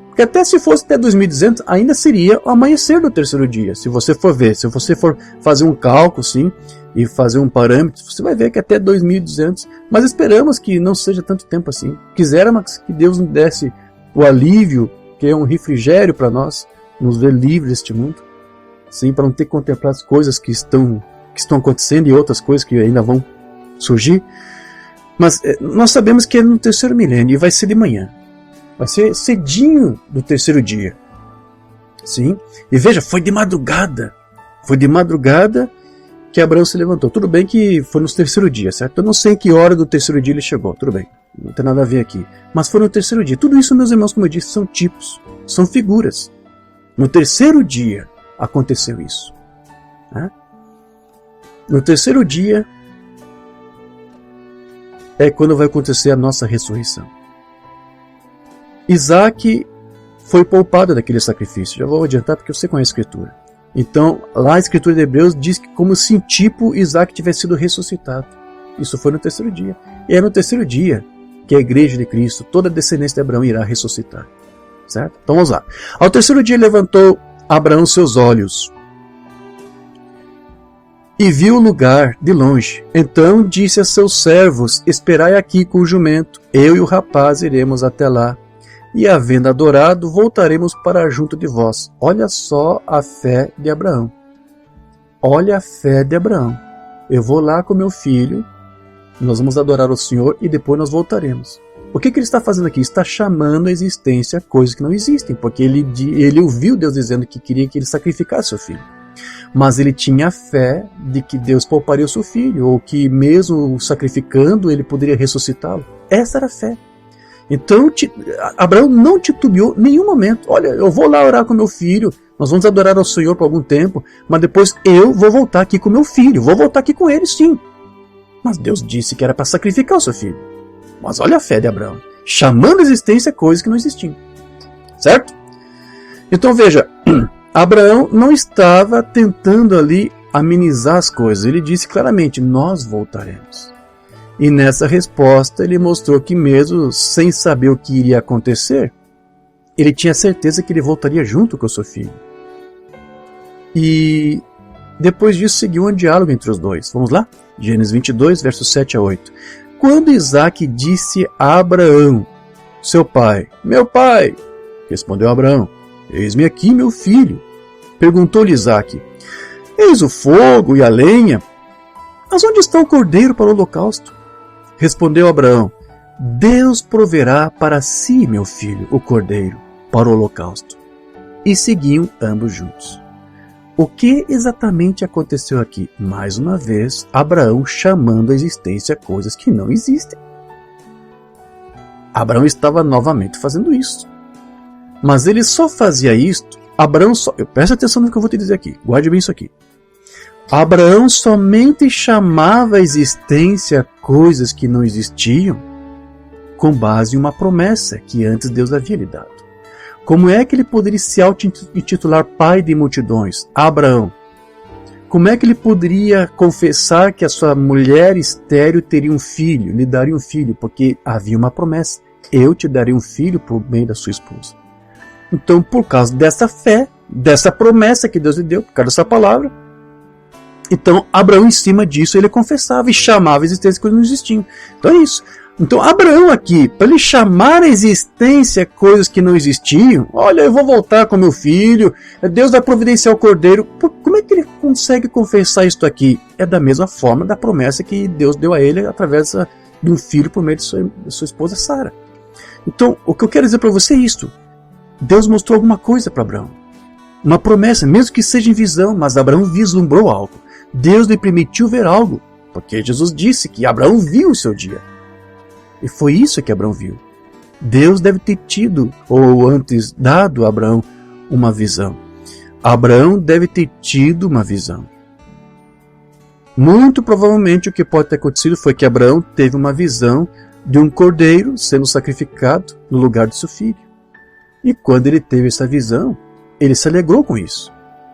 [SPEAKER 1] Porque até se fosse até 2200, ainda seria o amanhecer do 3º dia. Se você for ver, se você for fazer um cálculo, sim, e fazer um parâmetro, você vai ver que até 2200. Mas esperamos que não seja tanto tempo assim. Quiséramos que Deus nos desse o alívio, que é um refrigério para nós, nos ver livres deste mundo, sim, para não ter que contemplar as coisas que estão acontecendo e outras coisas que ainda vão surgir. Mas nós sabemos que é no 3º milênio e vai ser de manhã. Vai ser cedinho do 3º dia. Sim? E veja, foi de madrugada. Foi de madrugada que Abraão se levantou. Tudo bem que foi no 3º dia, certo? Eu não sei em que hora do 3º dia ele chegou. Tudo bem. Não tem nada a ver aqui. Mas foi no 3º dia. Tudo isso, meus irmãos, como eu disse, são tipos. São figuras. No 3º dia aconteceu isso. Né? No 3º dia é quando vai acontecer a nossa ressurreição. Isaque foi poupado daquele sacrifício. Já vou adiantar porque você conhece a Escritura. Então, lá a Escritura de Hebreus diz que como se em tipo Isaque tivesse sido ressuscitado. Isso foi no 3º dia. E é no 3º dia que a igreja de Cristo, toda a descendência de Abraão irá ressuscitar. Certo? Então vamos lá. Ao 3º dia levantou Abraão seus olhos e viu o lugar de longe. Então disse a seus servos, esperai aqui com o jumento, eu e o rapaz iremos até lá. E havendo adorado, voltaremos para junto de vós. Olha só a fé de Abraão. Olha a fé de Abraão. Eu vou lá com meu filho, nós vamos adorar o Senhor e depois nós voltaremos. O que ele está fazendo aqui? Está chamando à existência coisas que não existem, porque ele ouviu Deus dizendo que queria que ele sacrificasse seu filho. Mas ele tinha a fé de que Deus pouparia o seu filho, ou que mesmo sacrificando ele poderia ressuscitá-lo. Essa era a fé. Então Abraão não titubeou em nenhum momento. Olha, eu vou lá orar com meu filho, nós vamos adorar ao Senhor por algum tempo, mas depois eu vou voltar aqui com meu filho, vou voltar aqui com ele sim. Mas Deus disse que era para sacrificar o seu filho. Mas olha a fé de Abraão, chamando a existência coisas que não existiam. Certo? Então veja, Abraão não estava tentando ali amenizar as coisas. Ele disse claramente, nós voltaremos. E nessa resposta ele mostrou que mesmo sem saber o que iria acontecer, ele tinha certeza que ele voltaria junto com o seu filho. E depois disso seguiu um diálogo entre os dois. Vamos lá? Gênesis 22, versos 7 a 8. Quando Isaque disse a Abraão, seu pai, meu pai, respondeu Abraão, eis-me aqui, meu filho. Perguntou-lhe Isaque, eis o fogo e a lenha, Mas onde está o cordeiro para o holocausto? Respondeu Abraão: Deus proverá para si, meu filho, o cordeiro para o holocausto. E seguiam ambos juntos. O que exatamente aconteceu aqui? Mais uma vez, Abraão chamando à existência coisas que não existem. Abraão estava novamente fazendo isso. Mas ele só fazia isto. Presta atenção no que eu vou te dizer aqui. Guarde bem isso aqui. Abraão somente chamava à existência coisas que não existiam com base em uma promessa que antes Deus havia lhe dado. Como é que ele poderia se auto-intitular pai de multidões? Abraão. Como é que ele poderia confessar que a sua mulher estéril teria um filho, lhe daria um filho? Porque havia uma promessa. Eu te darei um filho por meio da sua esposa. Então, por causa dessa fé, dessa promessa que Deus lhe deu, por causa dessa palavra, então Abraão, em cima disso, ele confessava e chamava a existência coisas que não existiam. Então é isso. Então Abraão aqui, para ele chamar a existência coisas que não existiam, olha, eu vou voltar com meu filho, Deus vai providenciar o cordeiro. Como é que ele consegue confessar isto aqui? É da mesma forma da promessa que Deus deu a ele através de um filho por meio de sua esposa Sara. Então, o que eu quero dizer para você é isto. Deus mostrou alguma coisa para Abraão. Uma promessa, mesmo que seja em visão, mas Abraão vislumbrou algo. Deus lhe permitiu ver algo, porque Jesus disse que Abraão viu o seu dia. E foi isso que Abraão viu. Deus deve ter tido, ou antes dado a Abraão, uma visão. Abraão deve ter tido uma visão. Muito provavelmente o que pode ter acontecido foi que Abraão teve uma visão de um cordeiro sendo sacrificado no lugar de seu filho. E quando ele teve essa visão, ele se alegrou com isso.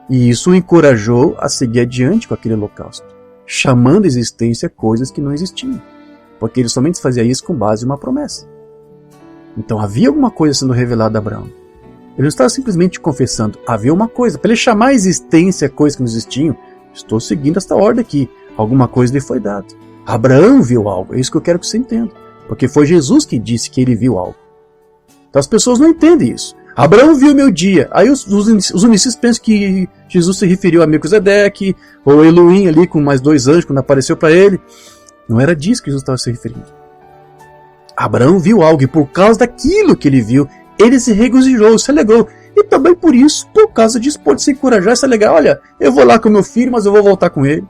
[SPEAKER 1] E isso o encorajou a seguir adiante com aquele holocausto, chamando à existência coisas que não existiam. Porque ele somente fazia isso com base em uma promessa. Então havia alguma coisa sendo revelada a Abraão. Ele não estava simplesmente confessando, havia uma coisa. Para ele chamar à existência coisas que não existiam, estou seguindo esta ordem aqui. Alguma coisa lhe foi dada. Abraão viu algo, é isso que eu quero que você entenda. Porque foi Jesus que disse que ele viu algo. Então as pessoas não entendem isso. Abraão viu o meu dia. Aí os unicistas pensam que Jesus se referiu a Melquisedeque, ou Elohim ali com mais 2 anjos quando apareceu para ele. Não era disso que Jesus estava se referindo. Abraão viu algo e por causa daquilo que ele viu, ele se regozijou, se alegrou. E também por isso, por causa disso, pode se encorajar e se alegrar. Olha, eu vou lá com meu filho, mas eu vou voltar com ele.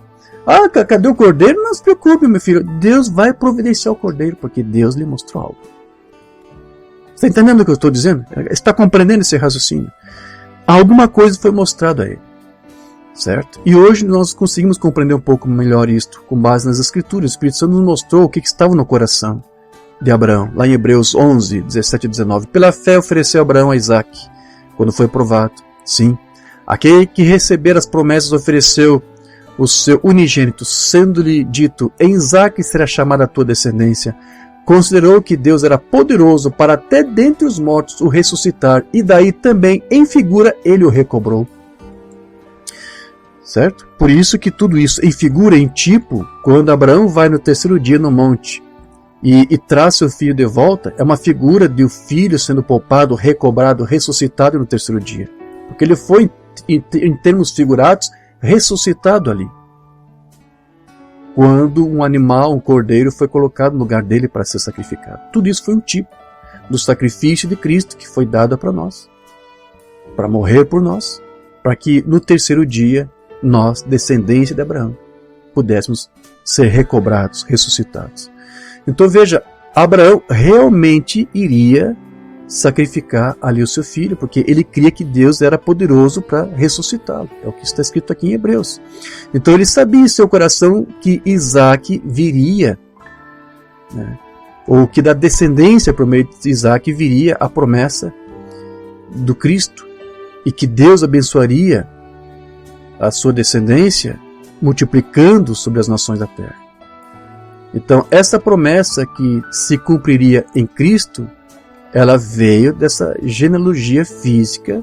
[SPEAKER 1] Ah, cadê o cordeiro? Não se preocupe, meu filho. Deus vai providenciar o cordeiro, porque Deus lhe mostrou algo. Você está entendendo o que eu estou dizendo? Está compreendendo esse raciocínio? Alguma coisa foi mostrada a ele. Certo? E hoje nós conseguimos compreender um pouco melhor isto, com base nas Escrituras. O Espírito Santo nos mostrou o que estava no coração de Abraão, lá em Hebreus 11, 17 e 19. Pela fé ofereceu Abraão a Isaque, quando foi provado. Sim, aquele que receber as promessas ofereceu o seu unigênito, sendo-lhe dito, em Isaque será chamada a tua descendência. Considerou que Deus era poderoso para até dentre os mortos o ressuscitar, e daí também, em figura, ele o recobrou. Certo? Por isso que tudo isso, em figura, em tipo, quando Abraão vai no 3º dia no monte e traz seu filho de volta, é uma figura de o filho sendo poupado, recobrado, ressuscitado no 3º dia. Porque ele foi, em termos figurados, ressuscitado ali. Quando um animal, um cordeiro, foi colocado no lugar dele para ser sacrificado. Tudo isso foi um tipo do sacrifício de Cristo que foi dado para nós. Para morrer por nós. Para que no 3º dia, nós, descendência de Abraão, pudéssemos ser recobrados, ressuscitados. Então veja, Abraão realmente iria sacrificar ali o seu filho, porque ele cria que Deus era poderoso para ressuscitá-lo. É o que está escrito aqui em Hebreus. Então ele sabia em seu coração que Isaque viria, né? Ou que da descendência por meio de Isaque viria a promessa do Cristo, e que Deus abençoaria a sua descendência, multiplicando sobre as nações da terra. Então, essa promessa que se cumpriria em Cristo, ela veio dessa genealogia física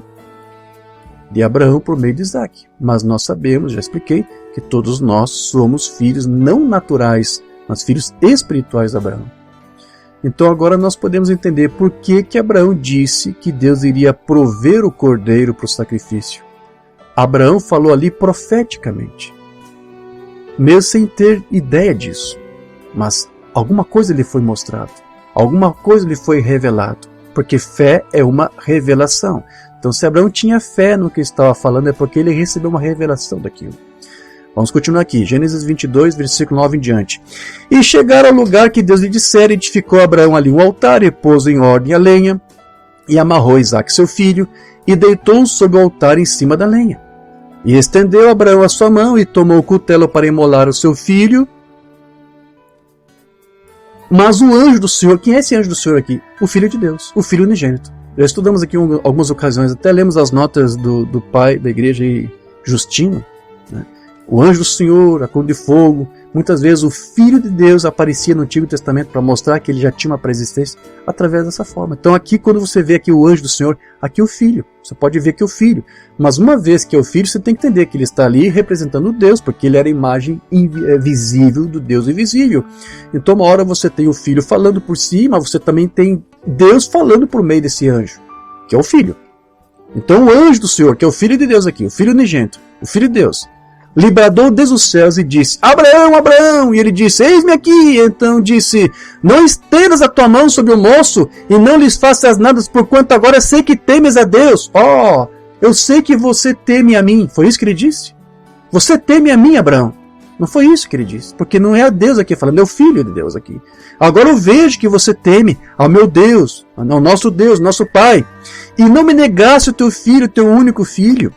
[SPEAKER 1] de Abraão por meio de Isaque. Mas nós sabemos, já expliquei, que todos nós somos filhos não naturais, mas filhos espirituais de Abraão. Então agora nós podemos entender por que Abraão disse que Deus iria prover o cordeiro para o sacrifício. Abraão falou ali profeticamente. mesmo sem ter ideia disso. Mas alguma coisa lhe foi mostrado, alguma coisa lhe foi revelado, porque fé é uma revelação. Então, se Abraão tinha fé no que estava falando, é porque ele recebeu uma revelação daquilo. Vamos continuar aqui, Gênesis 22, versículo 9 em diante. E chegaram ao lugar que Deus lhe dissera, edificou Abraão ali um altar, e pôs em ordem a lenha, e amarrou Isaque seu filho, e deitou sobre o altar em cima da lenha. E estendeu Abraão a sua mão, e tomou o cutelo para imolar o seu filho. Mas o anjo do Senhor, quem é esse anjo do Senhor aqui? O Filho de Deus, o Filho unigênito. Já estudamos aqui em algumas ocasiões, até lemos as notas do pai da igreja, Justino, né? O anjo do Senhor, a cor de fogo. Muitas vezes o Filho de Deus aparecia no Antigo Testamento para mostrar que ele já tinha uma pré-existência através dessa forma. Então aqui, quando você vê aqui o anjo do Senhor, aqui o Filho. Você pode ver que é o Filho. Mas uma vez que é o Filho, você tem que entender que ele está ali representando Deus, porque ele era a imagem visível do Deus invisível. Então uma hora você tem o Filho falando por si, mas você também tem Deus falando por meio desse anjo, que é o Filho. Então o anjo do Senhor, que é o Filho de Deus aqui, o Filho unigênito, o Filho de Deus, lhe bradou desde os céus e disse: Abraão, Abraão! E ele disse: Eis-me aqui. Então disse: Não estendas a tua mão sobre o moço e não lhes faças nada, porquanto agora sei que temes a Deus. Eu sei que você teme a mim. Foi isso que ele disse? Você teme a mim, Abraão. Não foi isso que ele disse, porque não é a Deus aqui falando, é o Filho de Deus aqui. Agora eu vejo que você teme ao meu Deus, ao nosso Deus, nosso Pai, e não me negasse o teu filho, teu único filho.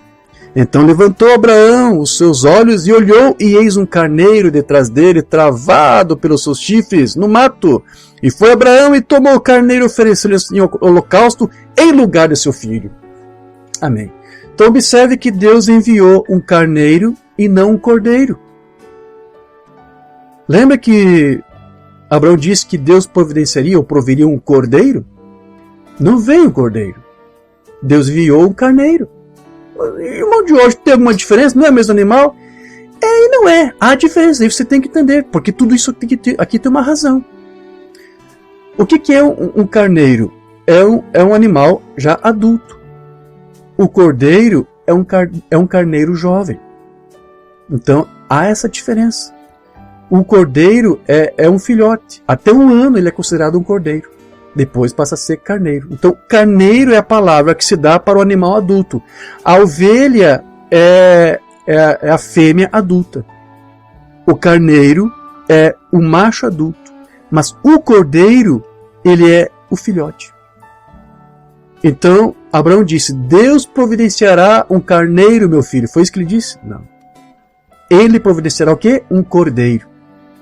[SPEAKER 1] Então levantou Abraão os seus olhos e olhou, e eis um carneiro detrás dele, travado pelos seus chifres, no mato. E foi Abraão e tomou o carneiro e ofereceu-lhe em holocausto em lugar de seu filho. Amém. Então observe que Deus enviou um carneiro e não um cordeiro. Lembra que Abraão disse que Deus providenciaria ou proveria um cordeiro? Não veio um cordeiro. Deus enviou um carneiro. Irmão de hoje, tem alguma diferença? Não é o mesmo animal? E não é. Há diferença, aí você tem que entender, porque tudo isso aqui tem uma razão. O que é um carneiro? É um animal já adulto. O cordeiro é um carneiro jovem. Então, há essa diferença. O cordeiro é um filhote. Até 1 ano ele é considerado um cordeiro. Depois passa a ser carneiro. Então, carneiro é a palavra que se dá para o animal adulto. A ovelha é a fêmea adulta. O carneiro é o macho adulto. Mas o cordeiro, ele é o filhote. Então, Abraão disse: Deus providenciará um carneiro, meu filho. Foi isso que ele disse? Não. Ele providenciará o quê? Um cordeiro.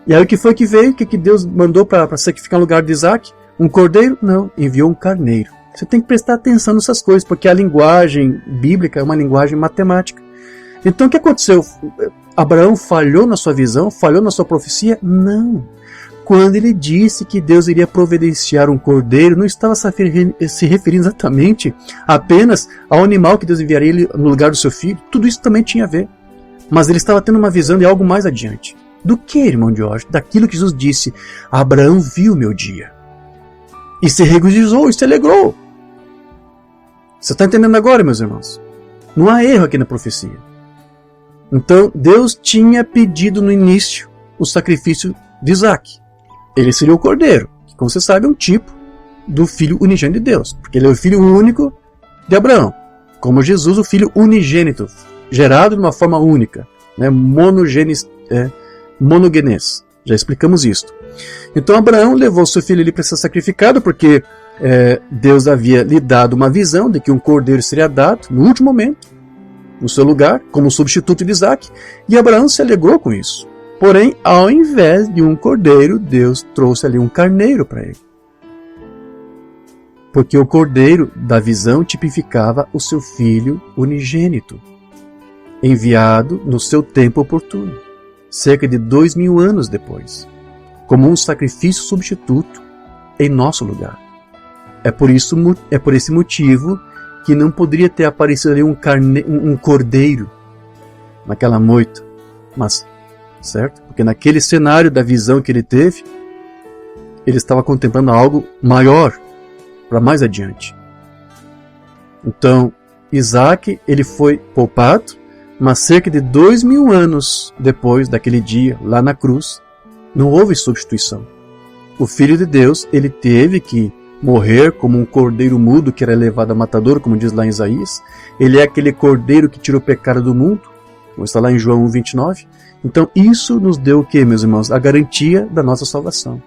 [SPEAKER 1] E aí o que foi que veio? O que Deus mandou para sacrificar no lugar de Isaque? Um cordeiro? Não, enviou um carneiro. Você tem que prestar atenção nessas coisas, porque a linguagem bíblica é uma linguagem matemática. Então o que aconteceu? Abraão falhou na sua visão? Falhou na sua profecia? Não. Quando ele disse que Deus iria providenciar um cordeiro, não estava se referindo exatamente apenas ao animal que Deus enviaria ele no lugar do seu filho. Tudo isso também tinha a ver. Mas ele estava tendo uma visão de algo mais adiante. Do que, irmão de hoje? Daquilo que Jesus disse: Abraão viu o meu dia e se regozijou e se alegrou. Você está entendendo agora, meus irmãos? Não há erro aqui na profecia. Então, Deus tinha pedido no início o sacrifício de Isaque. Ele seria o cordeiro, que, como você sabe, é um tipo do filho unigênito de Deus, porque ele é o filho único de Abraão. Como Jesus, o filho unigênito, gerado de uma forma única, né? Monogenes. Já explicamos isso. Então Abraão levou seu filho ali para ser sacrificado, porque Deus havia lhe dado uma visão de que um cordeiro seria dado no último momento, no seu lugar, como substituto de Isaque, e Abraão se alegrou com isso. Porém, ao invés de um cordeiro, Deus trouxe ali um carneiro para ele. Porque o cordeiro da visão tipificava o seu filho unigênito, enviado no seu tempo oportuno, cerca de 2000 anos depois, como um sacrifício substituto em nosso lugar. É por esse motivo que não poderia ter aparecido ali um cordeiro naquela moita, mas, certo? Porque naquele cenário da visão que ele teve, ele estava contemplando algo maior, para mais adiante. Então, Isaque, ele foi poupado, Mas cerca de 2000 anos depois daquele dia, lá na cruz, não houve substituição. O Filho de Deus, ele teve que morrer como um cordeiro mudo que era levado a matador, como diz lá em Isaías. Ele é aquele cordeiro que tira o pecado do mundo, como está lá em João 1,29. Então isso nos deu o que, meus irmãos? A garantia da nossa salvação.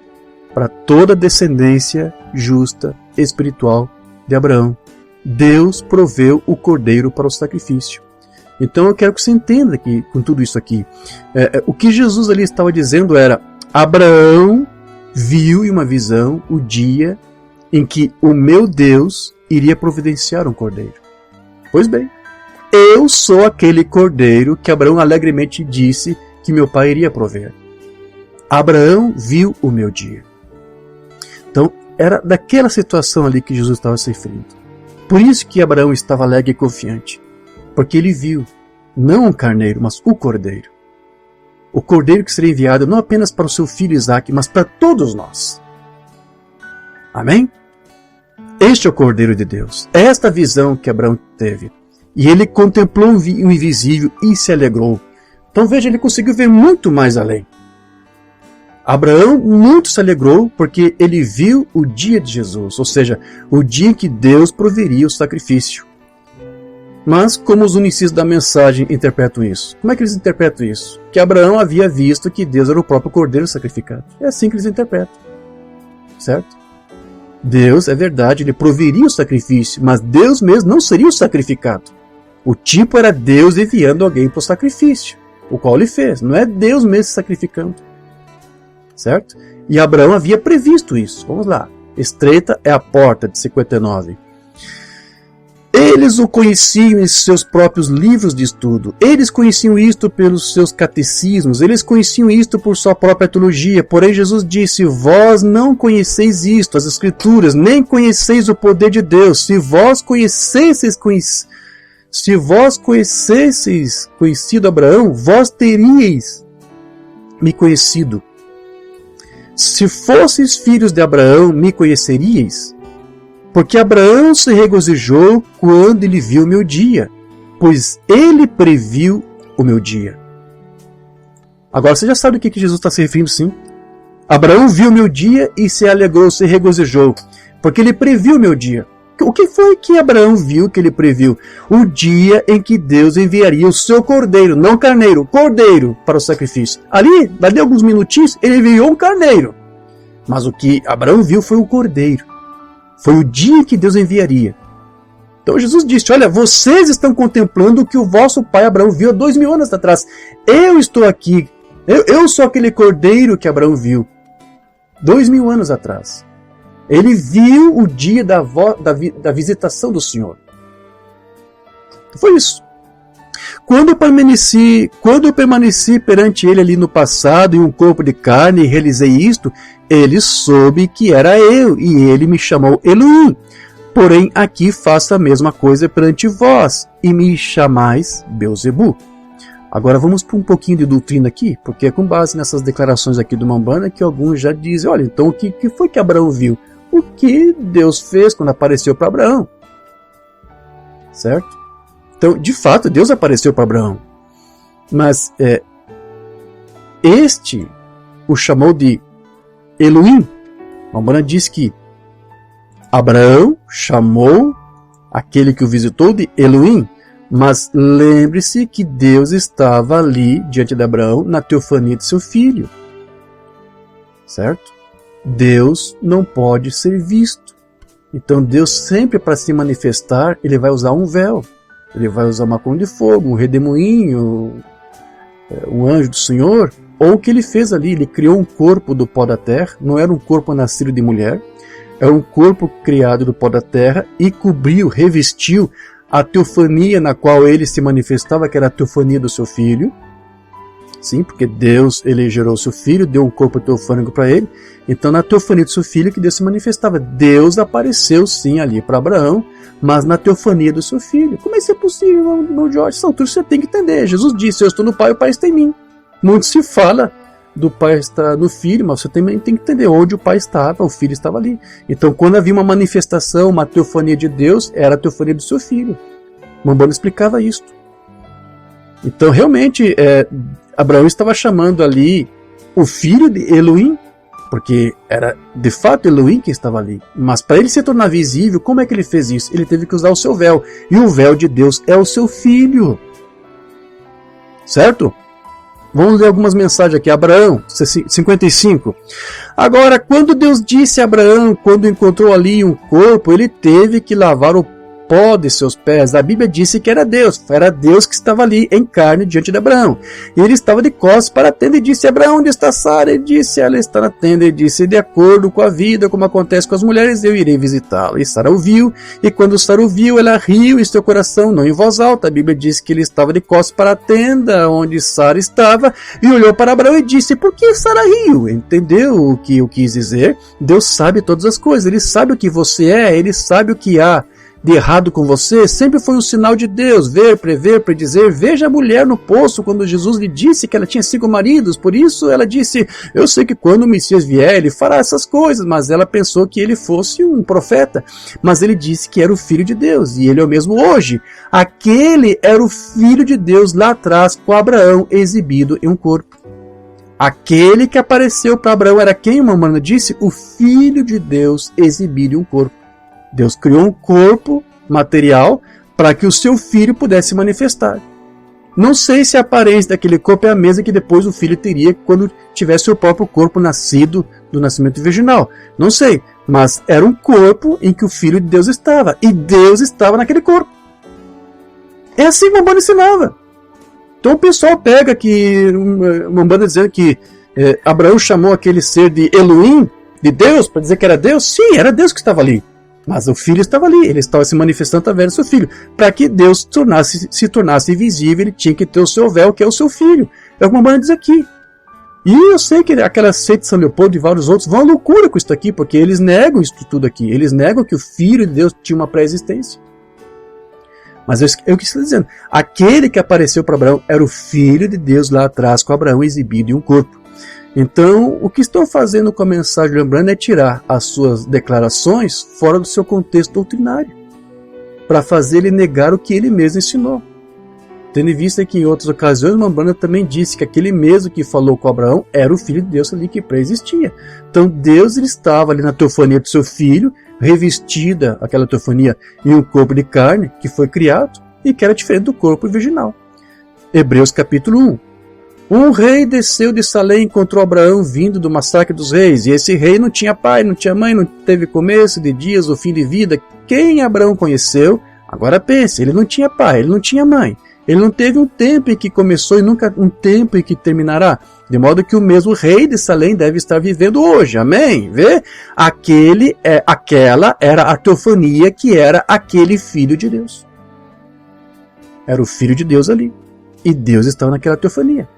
[SPEAKER 1] Para toda a descendência justa, espiritual de Abraão. Deus proveu o cordeiro para o sacrifício. Então eu quero que você entenda que, com tudo isso aqui, o que Jesus ali estava dizendo era: Abraão viu em uma visão o dia em que o meu Deus iria providenciar um cordeiro. Pois bem, eu sou aquele cordeiro que Abraão alegremente disse que meu pai iria prover. Abraão viu o meu dia. Então, era daquela situação ali que Jesus estava se referindo. Por isso que Abraão estava alegre e confiante. Porque ele viu, não um carneiro, mas o cordeiro. O cordeiro que seria enviado não apenas para o seu filho Isaque, mas para todos nós. Amém? Este é o Cordeiro de Deus. É esta visão que Abraão teve. E ele contemplou o invisível e se alegrou. Então veja, ele conseguiu ver muito mais além. Abraão muito se alegrou porque ele viu o dia de Jesus, ou seja, o dia em que Deus proveria o sacrifício. Mas como os unicistas da mensagem interpretam isso? Como é que eles interpretam isso? Que Abraão havia visto que Deus era o próprio cordeiro sacrificado. É assim que eles interpretam. Certo? Deus, é verdade, ele proveria o sacrifício, mas Deus mesmo não seria o sacrificado. O tipo era Deus enviando alguém para o sacrifício, o qual ele fez. Não é Deus mesmo se sacrificando. Certo? E Abraão havia previsto isso. Vamos lá. Estreita é a porta, de 59. Eles o conheciam em seus próprios livros de estudo. Eles conheciam isto pelos seus catecismos. Eles conheciam isto por sua própria teologia. Porém, Jesus disse: vós não conheceis isto, as Escrituras, nem conheceis o poder de Deus. Se vós conhecesseis conhecido Abraão, vós teríeis me conhecido. Se fosseis filhos de Abraão, me conheceríeis. Porque Abraão se regozijou quando ele viu o meu dia, pois ele previu o meu dia. Agora você já sabe o que Jesus está se referindo, sim? Abraão viu o meu dia e se alegrou, se regozijou, porque ele previu o meu dia. O que foi que Abraão viu que ele previu? O dia em que Deus enviaria o seu cordeiro, não carneiro, cordeiro para o sacrifício. Ali, dali alguns minutinhos, ele enviou um carneiro. Mas o que Abraão viu foi o cordeiro. Foi o dia que Deus enviaria. Então Jesus disse: olha, vocês estão contemplando o que o vosso pai Abraão viu há 2000 anos atrás. Eu estou aqui. Eu sou aquele cordeiro que Abraão viu 2000 anos atrás. Ele viu o dia da visitação do Senhor. Foi isso. Quando eu permaneci perante ele ali no passado em um corpo de carne e realizei isto, ele soube que era eu e ele me chamou Elohim. Porém, aqui faço a mesma coisa perante vós e me chamais Beuzebu. Agora vamos para um pouquinho de doutrina aqui, porque é com base nessas declarações aqui do Mambana que alguns já dizem: olha, então o que foi que Abraão viu? O que Deus fez quando apareceu para Abraão. Certo? Então, de fato, Deus apareceu para Abraão. Mas este o chamou de Elohim. Mambana diz que Abraão chamou aquele que o visitou de Elohim. Mas lembre-se que Deus estava ali diante de Abraão na teofania de seu filho. Certo? Deus não pode ser visto. Então Deus sempre, para se manifestar, ele vai usar um véu. Ele vai usar uma coluna de fogo, um redemoinho, um anjo do Senhor. Ou o que ele fez ali, ele criou um corpo do pó da terra. Não era um corpo nascido de mulher. Era um corpo criado do pó da terra e cobriu, revestiu a teofania na qual ele se manifestava, que era a teofania do seu filho. Sim, porque Deus, ele gerou seu filho, deu um corpo teofânico para ele. Então, na teofania do seu filho que Deus se manifestava. Deus apareceu sim ali para Abraão, mas na teofania do seu filho. Como é isso é possível, irmão Jorge? Essa altura você tem que entender. Jesus disse: eu estou no Pai, o Pai está em mim. Muito se fala do Pai estar no Filho, mas você também tem que entender onde o Pai estava, o Filho estava ali. Então, quando havia uma manifestação, uma teofania de Deus, era a teofania do seu filho. Mambana explicava isto. Então realmente Abraão estava chamando ali o filho de Elohim, porque era de fato Elohim que estava ali. Mas para ele se tornar visível, como é que ele fez isso? Ele teve que usar o seu véu. E o véu de Deus é o seu filho. Certo? Vamos ler algumas mensagens aqui. Abraão, 55. Agora, quando Deus disse a Abraão, quando encontrou ali um corpo, ele teve que lavar o pó de seus pés. A Bíblia disse que era Deus que estava ali em carne diante de Abraão. E ele estava de costas para a tenda e disse: Abraão, onde está Sara? Ele disse: ela está na tenda. Ele disse: de acordo com a vida, como acontece com as mulheres, eu irei visitá-la. E Sara ouviu, e quando Sara ouviu, ela riu em seu coração, não em voz alta. A Bíblia diz que ele estava de costas para a tenda onde Sara estava e olhou para Abraão e disse: por que Sara riu? Entendeu o que eu quis dizer? Deus sabe todas as coisas, ele sabe o que você é, ele sabe o que há de errado com você. Sempre foi um sinal de Deus, ver, prever, predizer. Veja a mulher no poço, quando Jesus lhe disse que ela tinha 5 maridos, por isso ela disse: eu sei que quando o Messias vier, ele fará essas coisas, mas ela pensou que ele fosse um profeta, mas ele disse que era o Filho de Deus, e ele é o mesmo hoje. Aquele era o Filho de Deus lá atrás, com Abraão exibido em um corpo. Aquele que apareceu para Abraão era quem, mamãe disse? O Filho de Deus exibido em um corpo. Deus criou um corpo material para que o seu filho pudesse se manifestar. Não sei se a aparência daquele corpo é a mesma que depois o filho teria quando tivesse o próprio corpo nascido do nascimento virginal. Não sei, mas era um corpo em que o Filho de Deus estava, e Deus estava naquele corpo. É assim que o Umbanda ensinava. Então o pessoal pega que uma Umbanda dizendo que Abraão chamou aquele ser de Elohim, de Deus, para dizer que era Deus. Sim, era Deus que estava ali. Mas o filho estava ali, ele estava se manifestando através do seu filho. Para que Deus se tornasse visível, ele tinha que ter o seu véu, que é o seu filho. É o que o Umbanda diz aqui. E eu sei que aquela seita de São Leopoldo e vários outros vão à loucura com isso aqui, porque eles negam isso tudo aqui. Eles negam que o Filho de Deus tinha uma pré-existência. Mas eu que estou dizendo, aquele que apareceu para Abraão era o Filho de Deus lá atrás, com Abraão exibido em um corpo. Então, o que estão fazendo com a mensagem de Umbanda é tirar as suas declarações fora do seu contexto doutrinário, para fazer ele negar o que ele mesmo ensinou. Tendo em vista que em outras ocasiões, Umbanda também disse que aquele mesmo que falou com Abraão era o Filho de Deus ali que pré-existia. Então Deus ele estava ali na teofania do seu filho, revestida aquela teofania em um corpo de carne que foi criado e que era diferente do corpo virginal. Hebreus capítulo 1. Um rei desceu de Salém e encontrou Abraão vindo do massacre dos reis. E esse rei não tinha pai, não tinha mãe, não teve começo de dias ou fim de vida. Quem Abraão conheceu? Agora pense, ele não tinha pai, ele não tinha mãe. Ele não teve um tempo em que começou e nunca um tempo em que terminará. De modo que o mesmo rei de Salém deve estar vivendo hoje. Amém? Vê? Aquela era a teofania que era aquele Filho de Deus. Era o Filho de Deus ali. E Deus estava naquela teofania.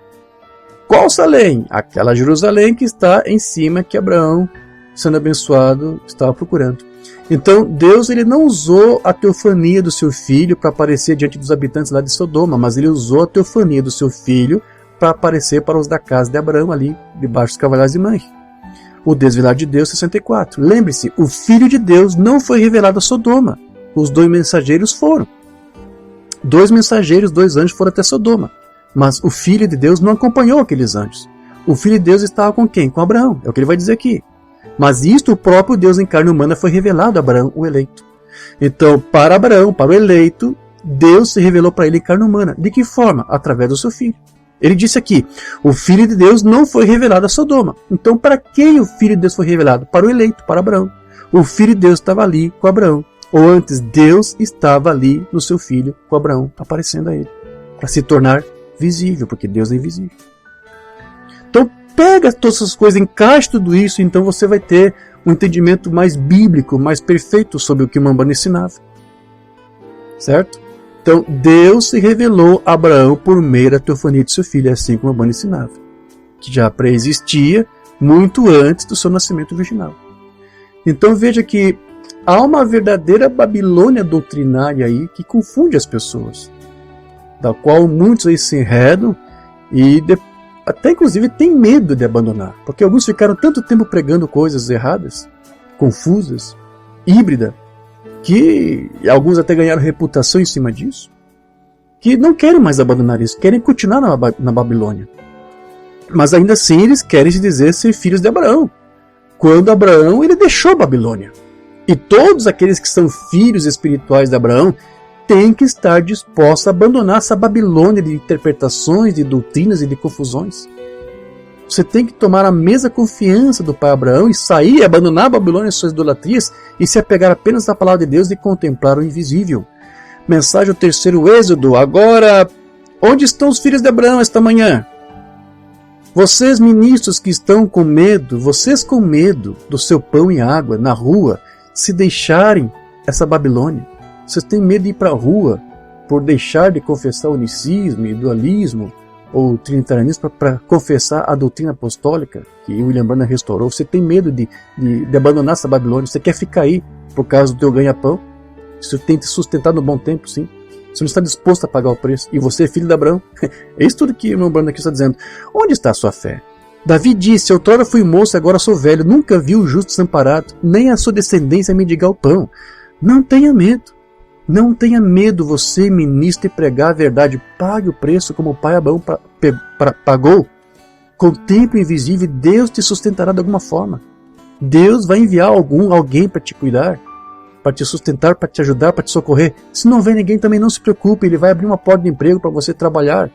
[SPEAKER 1] Qual Salém? Aquela Jerusalém que está em cima que Abraão, sendo abençoado, estava procurando. Então Deus ele não usou a teofania do seu filho para aparecer diante dos habitantes lá de Sodoma, mas ele usou a teofania do seu filho para aparecer para os da casa de Abraão ali, debaixo dos cavaleiros de Manre. O desvelar de Deus, 64. Lembre-se, o Filho de Deus não foi revelado a Sodoma. Os 2 mensageiros foram. 2 mensageiros, 2 anjos foram até Sodoma. Mas o Filho de Deus não acompanhou aqueles anjos. O Filho de Deus estava com quem? Com Abraão. É o que ele vai dizer aqui. Mas isto o próprio Deus em carne humana foi revelado a Abraão, o eleito. Então, para Abraão, para o eleito, Deus se revelou para ele em carne humana. De que forma? Através do seu Filho. Ele disse aqui, o Filho de Deus não foi revelado a Sodoma. Então, para quem o Filho de Deus foi revelado? Para o eleito, para Abraão. O Filho de Deus estava ali com Abraão. Ou antes, Deus estava ali no seu Filho, com Abraão, aparecendo a ele. Para se tornar visível, porque Deus é invisível. Então pega todas essas coisas, encaixe tudo isso, então você vai ter um entendimento mais bíblico, mais perfeito sobre o que o Umbanda ensinava. Certo? Então Deus se revelou a Abraão por meio da teofania de seu filho, assim como o Umbanda ensinava, que já pré-existia muito antes do seu nascimento virginal. Então veja que há uma verdadeira Babilônia doutrinária aí que confunde as pessoas, da qual muitos aí se enredam e até inclusive tem medo de abandonar, porque alguns ficaram tanto tempo pregando coisas erradas, confusas, híbridas, que alguns até ganharam reputação em cima disso. que não querem mais abandonar isso, querem continuar na Babilônia. Mas ainda assim eles querem se dizer ser filhos de Abraão. Quando Abraão ele deixou a Babilônia. E todos aqueles que são filhos espirituais de Abraão têm que estar dispostos a abandonar essa Babilônia de interpretações, de doutrinas e de confusões. Você tem que tomar a mesma confiança do pai Abraão e sair, abandonar a Babilônia e suas idolatrias e se apegar apenas à palavra de Deus e contemplar o invisível. Mensagem do 3º Êxodo. Agora, onde estão os filhos de Abraão esta manhã? Vocês ministros que estão com medo, vocês com medo do seu pão e água na rua, se deixarem essa Babilônia. Vocês têm medo de ir para a rua por deixar de confessar o unicismo e dualismo ou trinitarianismo para confessar a doutrina apostólica que William Branham restaurou. Você tem medo de abandonar essa Babilônia. Você quer ficar aí por causa do teu ganha-pão. Isso tem te sustentado no bom tempo, sim. Você não está disposto a pagar o preço. E você é filho de Abraão. É isso tudo que o irmão Branham aqui está dizendo. Onde está a sua fé? Davi disse, outrora fui moço, agora sou velho. Nunca vi o justo desamparado, nem a sua descendência mendigar o pão. Não tenha medo. Não tenha medo, você, ministro, e pregar a verdade. Pague o preço como o pai Abraão pagou. Contemple o invisível, Deus te sustentará de alguma forma. Deus vai enviar alguém para te cuidar, para te sustentar, para te ajudar, para te socorrer. Se não vem ninguém, também não se preocupe, Ele vai abrir uma porta de emprego para você trabalhar.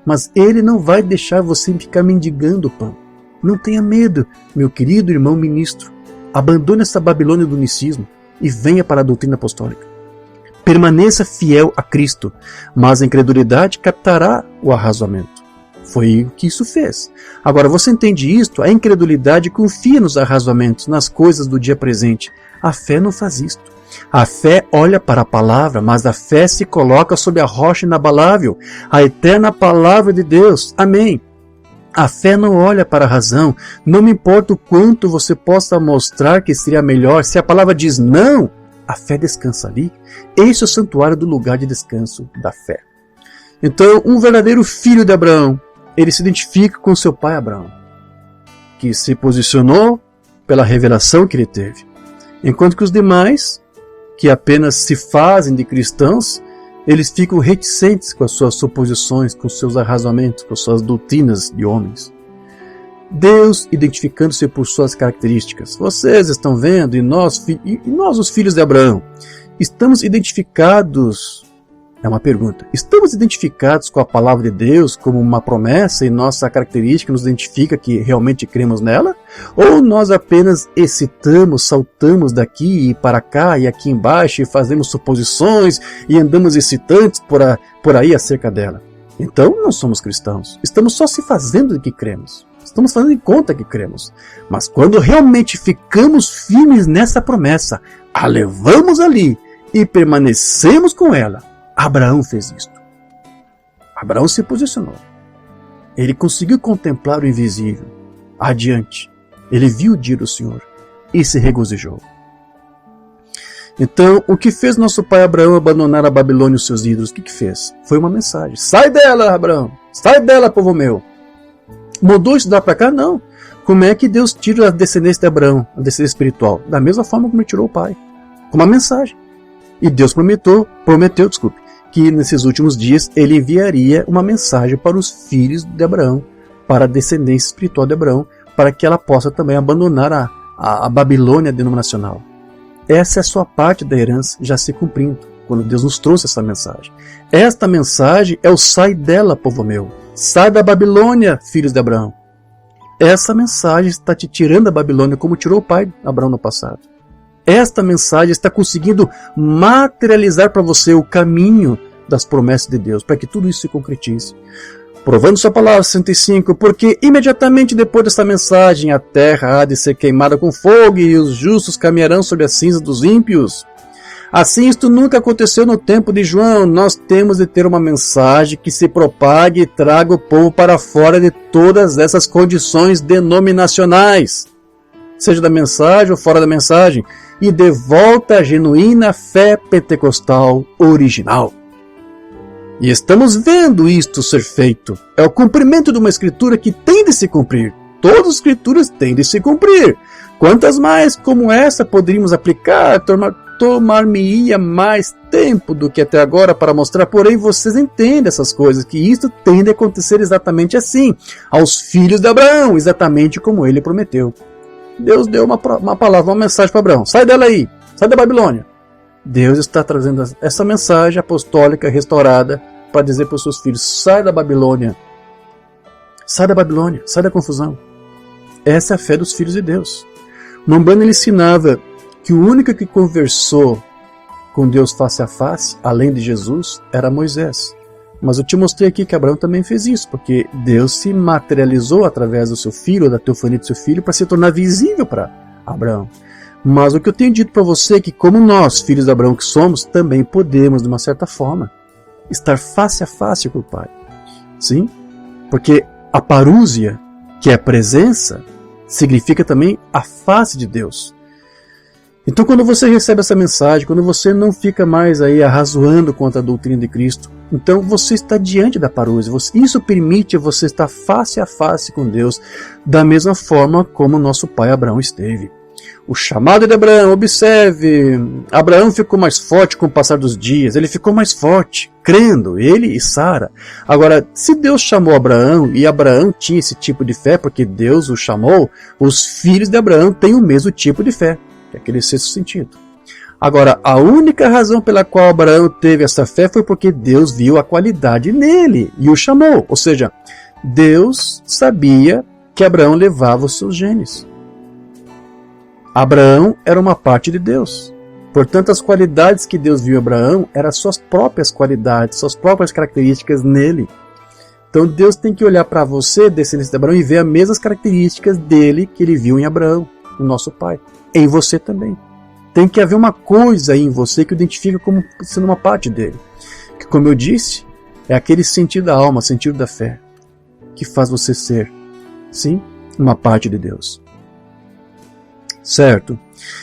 [SPEAKER 1] Mas Ele não vai deixar você ficar mendigando o pão. Não tenha medo, meu querido irmão ministro. Abandone essa Babilônia do unicismo e venha para a doutrina apostólica. Permaneça fiel a Cristo, mas a incredulidade captará o arrazoamento. Foi o que isso fez. Agora, você entende isto? A incredulidade confia nos arrazoamentos, nas coisas do dia presente. A fé não faz isto. A fé olha para a palavra, mas a fé se coloca sob a rocha inabalável, a eterna palavra de Deus. Amém. A fé não olha para a razão. Não me importa o quanto você possa mostrar que seria melhor. Se a palavra diz não, a fé descansa ali. Esse é o santuário do lugar de descanso da fé. Então, um verdadeiro filho de Abraão, ele se identifica com seu pai Abraão, que se posicionou pela revelação que ele teve. Enquanto que os demais, que apenas se fazem de cristãos, eles ficam reticentes com as suas suposições, com os seus arrazoamentos, com as suas doutrinas de homens. Deus identificando-se por suas características. Vocês estão vendo, e nós os filhos de Abraão, estamos identificados, é uma pergunta, estamos identificados com a palavra de Deus como uma promessa e nossa característica nos identifica que realmente cremos nela? Ou nós apenas excitamos, saltamos daqui e para cá e aqui embaixo e fazemos suposições e andamos excitantes por aí acerca dela? Então não somos cristãos, estamos só se fazendo de que cremos. Estamos fazendo de conta que cremos. Mas quando realmente ficamos firmes nessa promessa, a levamos ali e permanecemos com ela. Abraão fez isto. Abraão se posicionou. Ele conseguiu contemplar o invisível. Adiante. Ele viu o dia do Senhor e se regozijou. Então, o que fez nosso pai Abraão abandonar a Babilônia e os seus ídolos? O que fez? Foi uma mensagem. Sai dela, Abraão! Sai dela, povo meu! Mudou isso de lá para cá? Não. Como é que Deus tira a descendência de Abraão, a descendência espiritual? Da mesma forma como ele tirou o pai. Com uma mensagem. E Deus prometeu, que nesses últimos dias ele enviaria uma mensagem para os filhos de Abraão, para a descendência espiritual de Abraão, para que ela possa também abandonar a Babilônia denominacional. Essa é a sua parte da herança já se cumprindo, quando Deus nos trouxe essa mensagem. Esta mensagem é o sai dela, povo meu. Sai da Babilônia, filhos de Abraão. Essa mensagem está te tirando da Babilônia como tirou o pai de Abraão no passado. Esta mensagem está conseguindo materializar para você o caminho das promessas de Deus, para que tudo isso se concretize. Provando sua palavra, 65, porque imediatamente depois desta mensagem a terra há de ser queimada com fogo e os justos caminharão sobre a cinza dos ímpios. Assim, isto nunca aconteceu no tempo de João. Nós temos de ter uma mensagem que se propague e traga o povo para fora de todas essas condições denominacionais, seja da mensagem ou fora da mensagem, e de volta à genuína fé pentecostal original. E estamos vendo isto ser feito. É o cumprimento de uma escritura que tem de se cumprir. Todas as escrituras têm de se cumprir. Quantas mais como essa poderíamos aplicar, tomar-me-ia mais tempo do que até agora para mostrar, porém vocês entendem essas coisas, que isto tende a acontecer exatamente assim, aos filhos de Abraão, exatamente como ele prometeu. Deus deu uma palavra, uma mensagem para Abraão: sai dela aí, sai da Babilônia. Deus está trazendo essa mensagem apostólica restaurada para dizer para os seus filhos: sai da Babilônia, sai da Babilônia, sai da confusão. Essa é a fé dos filhos de Deus. No Umbanda ele ensinava que o único que conversou com Deus face a face, além de Jesus, era Moisés. Mas eu te mostrei aqui que Abraão também fez isso, porque Deus se materializou através do seu filho, da teofania do seu filho, para se tornar visível para Abraão. Mas o que eu tenho dito para você é que, como nós, filhos de Abraão que somos, também podemos, de uma certa forma, estar face a face com o Pai. Sim? Porque a parúzia, que é a presença, significa também a face de Deus. Então, quando você recebe essa mensagem, quando você não fica mais aí arrazoando contra a doutrina de Cristo, então você está diante da parúzia. Isso permite você estar face a face com Deus, da mesma forma como nosso pai Abraão esteve. O chamado de Abraão, observe, Abraão ficou mais forte com o passar dos dias, ele ficou mais forte, crendo, ele e Sara. Agora, se Deus chamou Abraão, e Abraão tinha esse tipo de fé, porque Deus o chamou, os filhos de Abraão têm o mesmo tipo de fé, que é aquele sexto sentido. Agora, a única razão pela qual Abraão teve essa fé foi porque Deus viu a qualidade nele e o chamou. Ou seja, Deus sabia que Abraão levava os seus genes. Abraão era uma parte de Deus. Portanto, as qualidades que Deus viu em Abraão eram suas próprias qualidades, suas próprias características nele. Então Deus tem que olhar para você, descendente de Abraão, e ver as mesmas características dele que ele viu em Abraão, o nosso pai. Em você também. Tem que haver uma coisa aí em você que o identifica como sendo uma parte dele. Que, como eu disse, é aquele sentido da alma, sentido da fé, que faz você ser, sim, uma parte de Deus. Certo?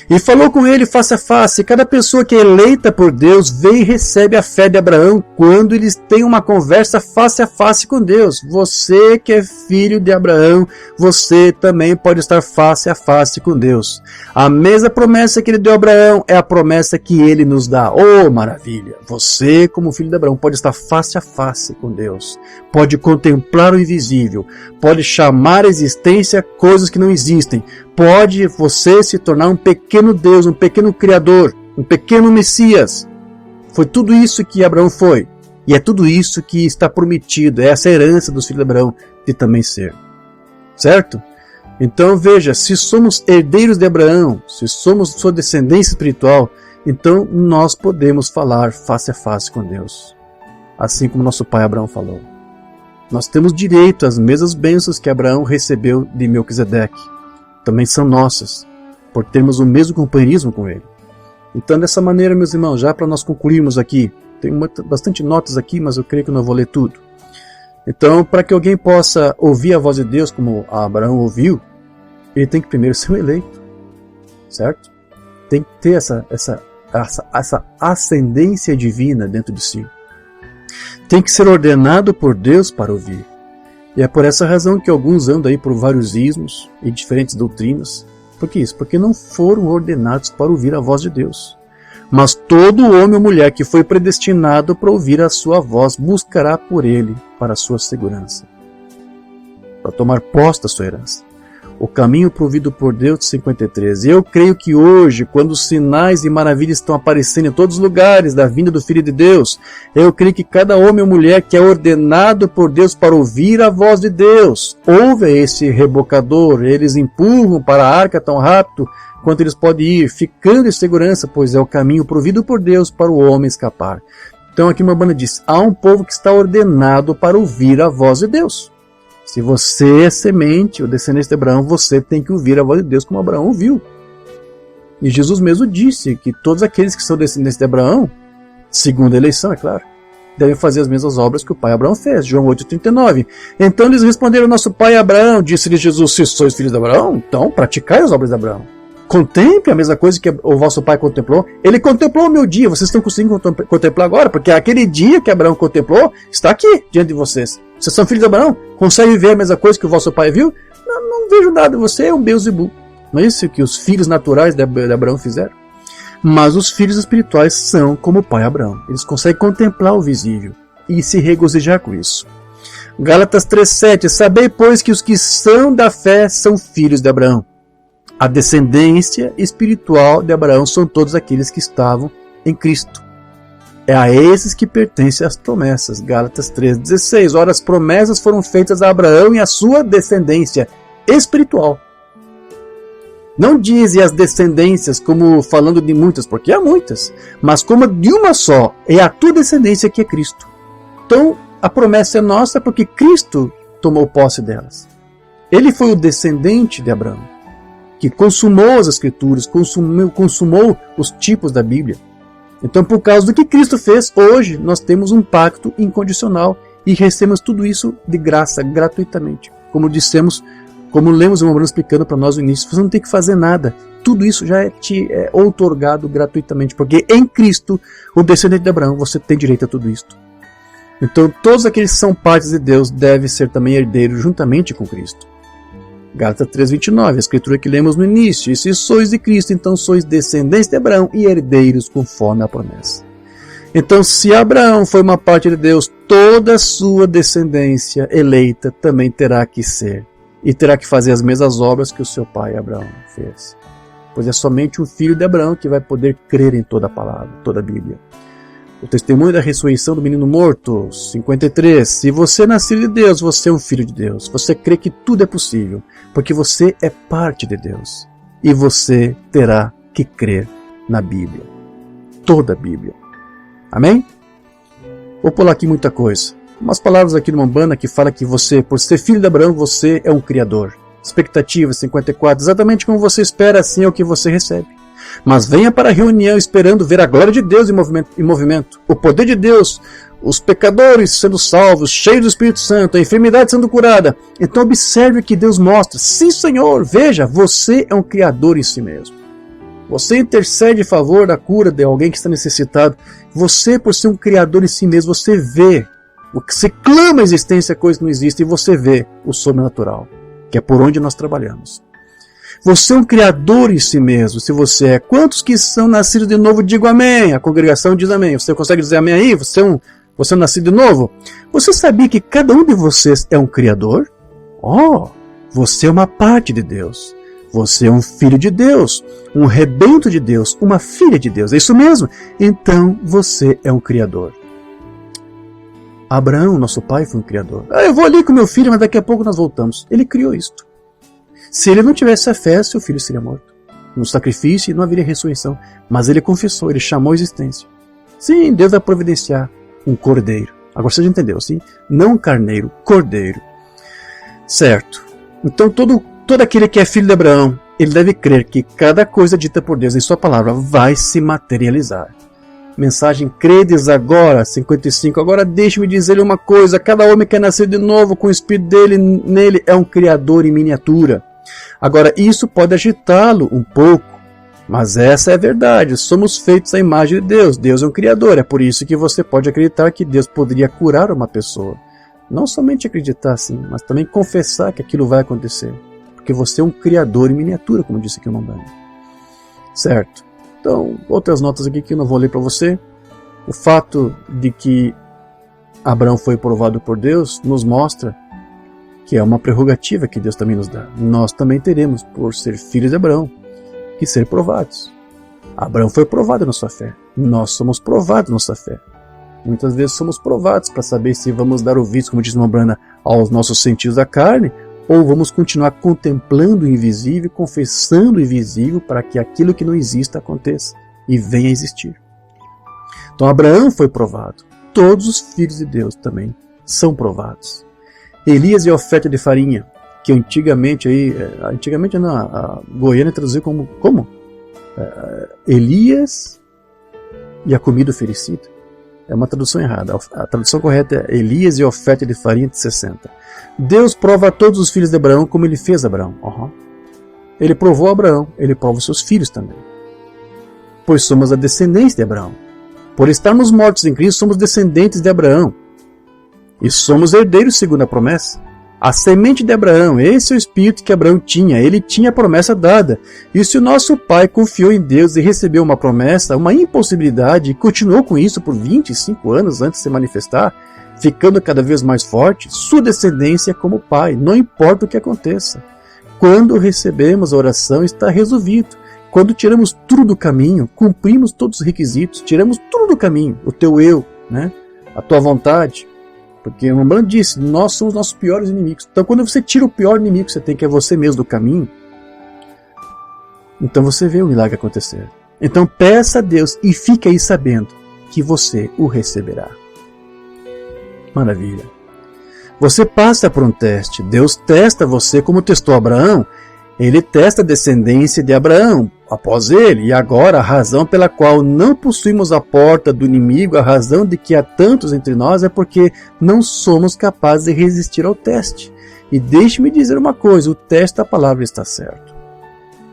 [SPEAKER 1] E falou com ele face a face. Cada pessoa que é eleita por Deus vem e recebe a fé de Abraão quando eles têm uma conversa face a face com Deus. Você que é filho de Abraão, você também pode estar face a face com Deus. A mesma promessa que ele deu a Abraão é a promessa que ele nos dá. Oh, maravilha! Você, como filho de Abraão, pode estar face a face com Deus. Pode contemplar o invisível. Pode chamar à existência coisas que não existem. Pode você se tornar um pequeno Deus, um pequeno Criador, um pequeno Messias. Foi tudo isso que Abraão foi. E é tudo isso que está prometido. É essa herança dos filhos de Abraão de também ser. Certo? Então veja, se somos herdeiros de Abraão, se somos sua descendência espiritual, então nós podemos falar face a face com Deus. Assim como nosso pai Abraão falou. Nós temos direito às mesmas bênçãos que Abraão recebeu de Melquisedeque. Também são nossas, por termos o mesmo companheirismo com ele. Então, dessa maneira, meus irmãos, já para nós concluirmos aqui, tem bastante notas aqui, mas eu creio que não vou ler tudo. Então, para que alguém possa ouvir a voz de Deus como Abraão ouviu, ele tem que primeiro ser um eleito, certo? Tem que ter essa ascendência divina dentro de si. Tem que ser ordenado por Deus para ouvir. E é por essa razão que alguns andam aí por vários ismos e diferentes doutrinas. Por que isso? Porque não foram ordenados para ouvir a voz de Deus. Mas todo homem ou mulher que foi predestinado para ouvir a sua voz buscará por ele para a sua segurança, para tomar posse da sua herança. O caminho provido por Deus, 53. E eu creio que hoje, quando os sinais e maravilhas estão aparecendo em todos os lugares da vinda do Filho de Deus, eu creio que cada homem ou mulher que é ordenado por Deus para ouvir a voz de Deus, ouve esse rebocador, eles empurram para a arca tão rápido quanto eles podem ir, ficando em segurança, pois é o caminho provido por Deus para o homem escapar. Então aqui uma banda diz, há um povo que está ordenado para ouvir a voz de Deus. Se você é semente, o descendente de Abraão, você tem que ouvir a voz de Deus como Abraão ouviu. E Jesus mesmo disse que todos aqueles que são descendentes de Abraão, segundo a eleição, é claro, devem fazer as mesmas obras que o pai Abraão fez. João 8,39. Então eles responderam, nosso pai Abraão, disse-lhes Jesus, se sois filhos de Abraão, então praticai as obras de Abraão. Contemple a mesma coisa que o vosso pai contemplou. Ele contemplou o meu dia, vocês estão conseguindo contemplar agora, porque aquele dia que Abraão contemplou está aqui diante de vocês. Vocês são filhos de Abraão? Conseguem ver a mesma coisa que o vosso pai viu? Não vejo nada, você é um Beelzebul. Não é isso que os filhos naturais de Abraão fizeram? Mas os filhos espirituais são como o pai Abraão. Eles conseguem contemplar o visível e se regozijar com isso. Gálatas 3,7. Sabei, pois, que os que são da fé são filhos de Abraão. A descendência espiritual de Abraão são todos aqueles que estavam em Cristo. É a esses que pertencem as promessas. Gálatas 3,16. Ora, as promessas foram feitas a Abraão e a sua descendência espiritual. Não diz e as descendências como falando de muitas, porque há muitas, mas como de uma só, é a tua descendência que é Cristo. Então, a promessa é nossa porque Cristo tomou posse delas. Ele foi o descendente de Abraão, que consumou as Escrituras, consumou os tipos da Bíblia. Então, por causa do que Cristo fez, hoje nós temos um pacto incondicional e recebemos tudo isso de graça, gratuitamente. Como lemos o Romano explicando para nós no início, você não tem que fazer nada. Tudo isso já te é outorgado gratuitamente, porque em Cristo, o descendente de Abraão, você tem direito a tudo isto. Então, todos aqueles que são partes de Deus devem ser também herdeiros juntamente com Cristo. Gálatas 3,29, a escritura que lemos no início. E se sois de Cristo, então sois descendentes de Abraão e herdeiros conforme a promessa. Então, se Abraão foi uma parte de Deus, toda a sua descendência eleita também terá que ser. E terá que fazer as mesmas obras que o seu pai Abraão fez. Pois é somente o filho de Abraão que vai poder crer em toda a palavra, toda a Bíblia. O testemunho da ressurreição do menino morto, 53. Se você nascer de Deus, você é um filho de Deus. Você crê que tudo é possível, porque você é parte de Deus. E você terá que crer na Bíblia. Toda a Bíblia. Amém? Vou pular aqui muita coisa. Umas palavras aqui no Umbanda que fala que você, por ser filho de Abraão, você é um criador. Expectativa 54. Exatamente como você espera, assim é o que você recebe. Mas venha para a reunião esperando ver a glória de Deus em movimento. O poder de Deus, os pecadores sendo salvos, cheios do Espírito Santo, a enfermidade sendo curada. Então observe o que Deus mostra. Sim, Senhor, veja, você é um criador em si mesmo. Você intercede em favor da cura de alguém que está necessitado. Você, por ser um criador em si mesmo, você vê. Você clama a existência, a coisa não existe, e você vê o sobrenatural, que é por onde nós trabalhamos. Você é um criador em si mesmo, se você é. Quantos que são nascidos de novo, digo amém. A congregação diz amém. Você consegue dizer amém aí? Você é um nascido de novo? Você sabia que cada um de vocês é um criador? Oh, você é uma parte de Deus. Você é um filho de Deus, um rebento de Deus, uma filha de Deus. É isso mesmo? Então você é um criador. Abraão, nosso pai, foi um criador. Eu vou ali com meu filho, mas daqui a pouco nós voltamos. Ele criou isto. Se ele não tivesse a fé, seu filho seria morto. No sacrifício não haveria ressurreição. Mas ele confessou, ele chamou a existência. Sim, Deus vai providenciar um cordeiro. Agora você já entendeu, sim? Não um carneiro, cordeiro. Certo. Então todo aquele que é filho de Abraão, ele deve crer que cada coisa dita por Deus em sua palavra vai se materializar. Mensagem credes agora, 55. Agora deixe-me dizer-lhe uma coisa. Cada homem que é nascido de novo com o Espírito dele nele é um criador em miniatura. Agora isso pode agitá-lo um pouco, mas essa é a verdade. Somos feitos à imagem de Deus. Deus é um criador. É por isso que você pode acreditar que Deus poderia curar uma pessoa. Não somente acreditar assim, mas também confessar que aquilo vai acontecer. Porque você é um criador em miniatura, como disse aqui o Umbanda. Certo. Então, outras notas aqui que eu não vou ler para você. O fato de que Abraão foi provado por Deus nos mostra que é uma prerrogativa que Deus também nos dá. Nós também teremos, por ser filhos de Abraão, que ser provados. Abraão foi provado na sua fé. Nós somos provados na nossa fé. Muitas vezes somos provados para saber se vamos dar ouvidos, como diz Umbanda, aos nossos sentidos da carne, ou vamos continuar contemplando o invisível, confessando o invisível para que aquilo que não existe aconteça e venha a existir. Então Abraão foi provado. Todos os filhos de Deus também são provados. Elias e a oferta de farinha, que antigamente a Goiânia traduziu como Elias e a comida oferecida. É uma tradução errada. A tradução correta é Elias e a oferta de farinha de 60. Deus prova a todos os filhos de Abraão como ele fez Abraão. Ele provou Abraão, ele prova os seus filhos também. Pois somos a descendência de Abraão. Por estarmos mortos em Cristo, somos descendentes de Abraão. E somos herdeiros segundo a promessa. A semente de Abraão, esse é o espírito que Abraão tinha, ele tinha a promessa dada. E se o nosso pai confiou em Deus e recebeu uma promessa, uma impossibilidade, e continuou com isso por 25 anos antes de se manifestar, ficando cada vez mais forte, sua descendência é como pai, não importa o que aconteça. Quando recebemos a oração, está resolvido. Quando tiramos tudo do caminho, cumprimos todos os requisitos, tiramos tudo do caminho, o teu eu, né? A tua vontade. Porque o Rembrandt disse, nós somos nossos piores inimigos. Então quando você tira o pior inimigo que você tem, que é você mesmo do caminho, então você vê o milagre acontecer. Então peça a Deus e fique aí sabendo que você o receberá. Maravilha. Você passa por um teste. Deus testa você como testou Abraão. Ele testa a descendência de Abraão após ele. E agora a razão pela qual não possuímos a porta do inimigo, a razão de que há tantos entre nós, é porque não somos capazes de resistir ao teste. E deixe-me dizer uma coisa, o teste da palavra está certo.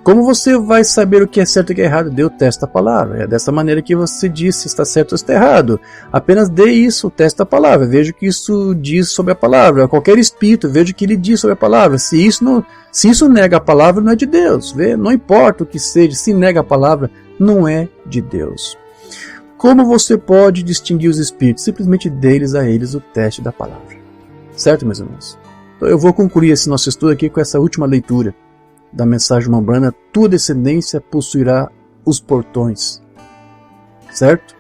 [SPEAKER 1] Como você vai saber o que é certo e o que é errado? Dê o teste da palavra. É dessa maneira que você diz se está certo ou está errado. Apenas dê isso, o teste da palavra. Veja o que isso diz sobre a palavra. Qualquer espírito, veja o que ele diz sobre a palavra. Se isso nega a palavra, não é de Deus. Não importa o que seja, se nega a palavra, não é de Deus. Como você pode distinguir os espíritos? Simplesmente dê-lhes a eles o teste da palavra. Certo, meus irmãos? Então eu vou concluir esse nosso estudo aqui com essa última leitura da mensagem Mambrana. Tua descendência possuirá os portões. Certo?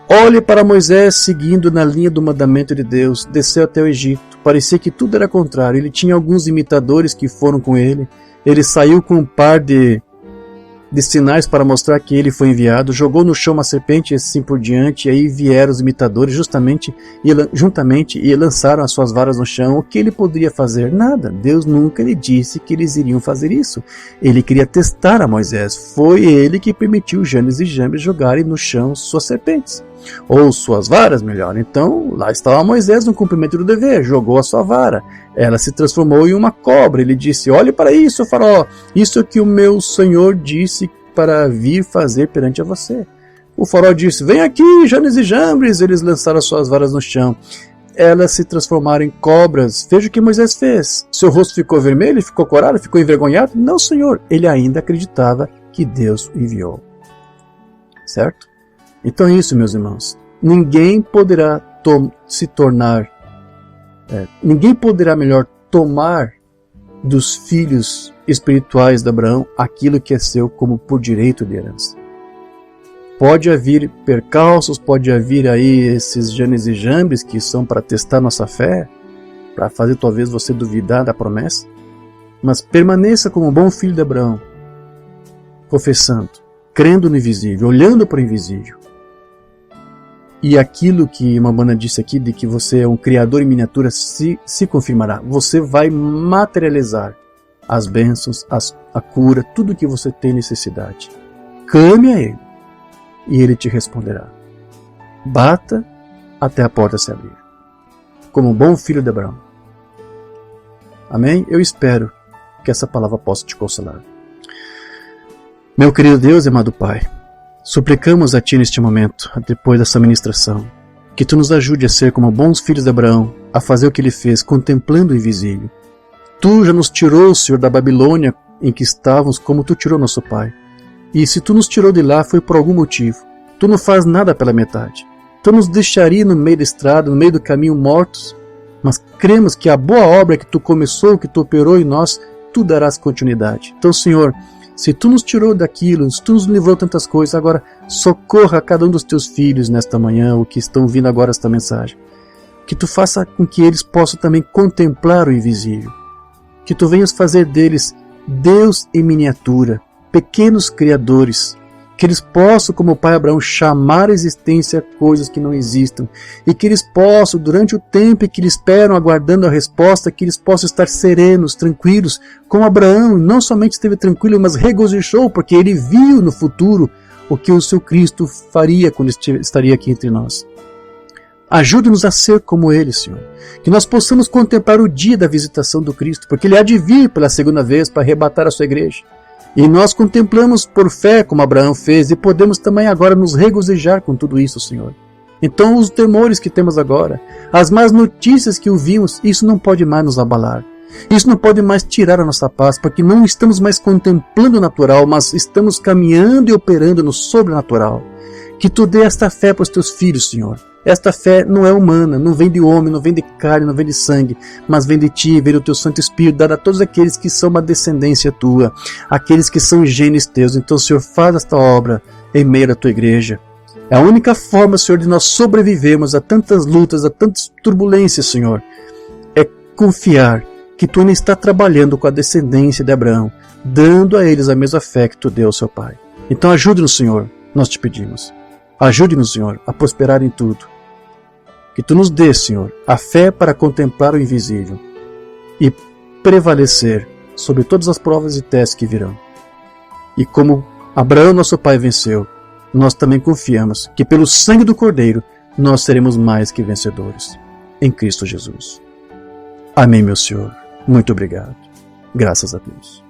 [SPEAKER 1] Olhe para Moisés seguindo na linha do mandamento de Deus, desceu até o Egito. Parecia que tudo era contrário. Ele tinha alguns imitadores que foram com ele. Ele saiu com um par de sinais para mostrar que ele foi enviado. Jogou no chão uma serpente e assim por diante. E aí vieram os imitadores juntamente e lançaram as suas varas no chão. O que ele poderia fazer? Nada. Deus nunca lhe disse que eles iriam fazer isso. Ele queria testar a Moisés. Foi ele que permitiu Janes e Jambres jogarem no chão suas serpentes. Ou suas varas, melhor. Então, lá estava Moisés no cumprimento do dever, jogou a sua vara. Ela se transformou em uma cobra. Ele disse, olhe para isso, faraó, isso é o que o meu senhor disse para vir fazer perante a você. O faraó disse, vem aqui, Janes e Jambres. Eles lançaram as suas varas no chão. Elas se transformaram em cobras. Veja o que Moisés fez. Seu rosto ficou vermelho, ficou corado, ficou envergonhado? Não, senhor. Ele ainda acreditava que Deus o enviou. Certo? Então é isso, meus irmãos. Ninguém poderá ninguém poderá melhor tomar dos filhos espirituais de Abraão aquilo que é seu como por direito de herança. Pode haver percalços, pode haver aí esses Janes e Jambres que são para testar nossa fé, para fazer talvez você duvidar da promessa, mas permaneça como um bom filho de Abraão, confessando, crendo no invisível, olhando para o invisível. E aquilo que Mambrana disse aqui, de que você é um criador em miniatura, se confirmará. Você vai materializar as bênçãos, a cura, tudo o que você tem necessidade. Clame a Ele e Ele te responderá. Bata até a porta se abrir. Como um bom filho de Abraão. Amém? Eu espero que essa palavra possa te consolar. Meu querido Deus e amado Pai, suplicamos a Ti neste momento, depois dessa ministração, que Tu nos ajude a ser como bons filhos de Abraão, a fazer o que ele fez, contemplando o invisível. Tu já nos tirou, Senhor, da Babilônia em que estávamos, como Tu tirou nosso pai. E se Tu nos tirou de lá, foi por algum motivo. Tu não faz nada pela metade. Tu nos deixaria no meio da estrada, no meio do caminho, mortos, mas cremos que a boa obra que Tu começou, que Tu operou em nós, Tu darás continuidade. Então, Senhor, se Tu nos tirou daquilo, se Tu nos livrou tantas coisas, agora socorra a cada um dos Teus filhos nesta manhã, ou que estão ouvindo agora esta mensagem. Que Tu faça com que eles possam também contemplar o invisível. Que Tu venhas fazer deles Deus em miniatura, pequenos criadores. Que eles possam, como o pai Abraão, chamar a existência coisas que não existam. E que eles possam, durante o tempo que eles esperam, aguardando a resposta, que eles possam estar serenos, tranquilos, como Abraão não somente esteve tranquilo, mas regozijou, porque ele viu no futuro o que o seu Cristo faria quando estaria aqui entre nós. Ajude-nos a ser como Ele, Senhor. Que nós possamos contemplar o dia da visitação do Cristo, porque Ele há de vir pela segunda vez para arrebatar a sua igreja. E nós contemplamos por fé como Abraão fez e podemos também agora nos regozijar com tudo isso, Senhor. Então os temores que temos agora, as más notícias que ouvimos, isso não pode mais nos abalar. Isso não pode mais tirar a nossa paz, porque não estamos mais contemplando o natural, mas estamos caminhando e operando no sobrenatural. Que tu dê esta fé para os teus filhos, Senhor. Esta fé não é humana, não vem de homem, não vem de carne, não vem de sangue, mas vem de Ti, vem do Teu Santo Espírito, dado a todos aqueles que são uma descendência Tua, aqueles que são genes Teus. Então, Senhor, faz esta obra em meio da Tua igreja. É a única forma, Senhor, de nós sobrevivermos a tantas lutas, a tantas turbulências, Senhor, é confiar que Tu ainda está trabalhando com a descendência de Abraão, dando a eles a mesma fé que Tu deu ao seu Pai. Então ajude-nos, Senhor, nós te pedimos. Ajude-nos, Senhor, a prosperar em tudo. Que Tu nos dê, Senhor, a fé para contemplar o invisível e prevalecer sobre todas as provas e testes que virão. E como Abraão, nosso pai, venceu, nós também confiamos que pelo sangue do Cordeiro nós seremos mais que vencedores. Em Cristo Jesus. Amém, meu Senhor. Muito obrigado. Graças a Deus.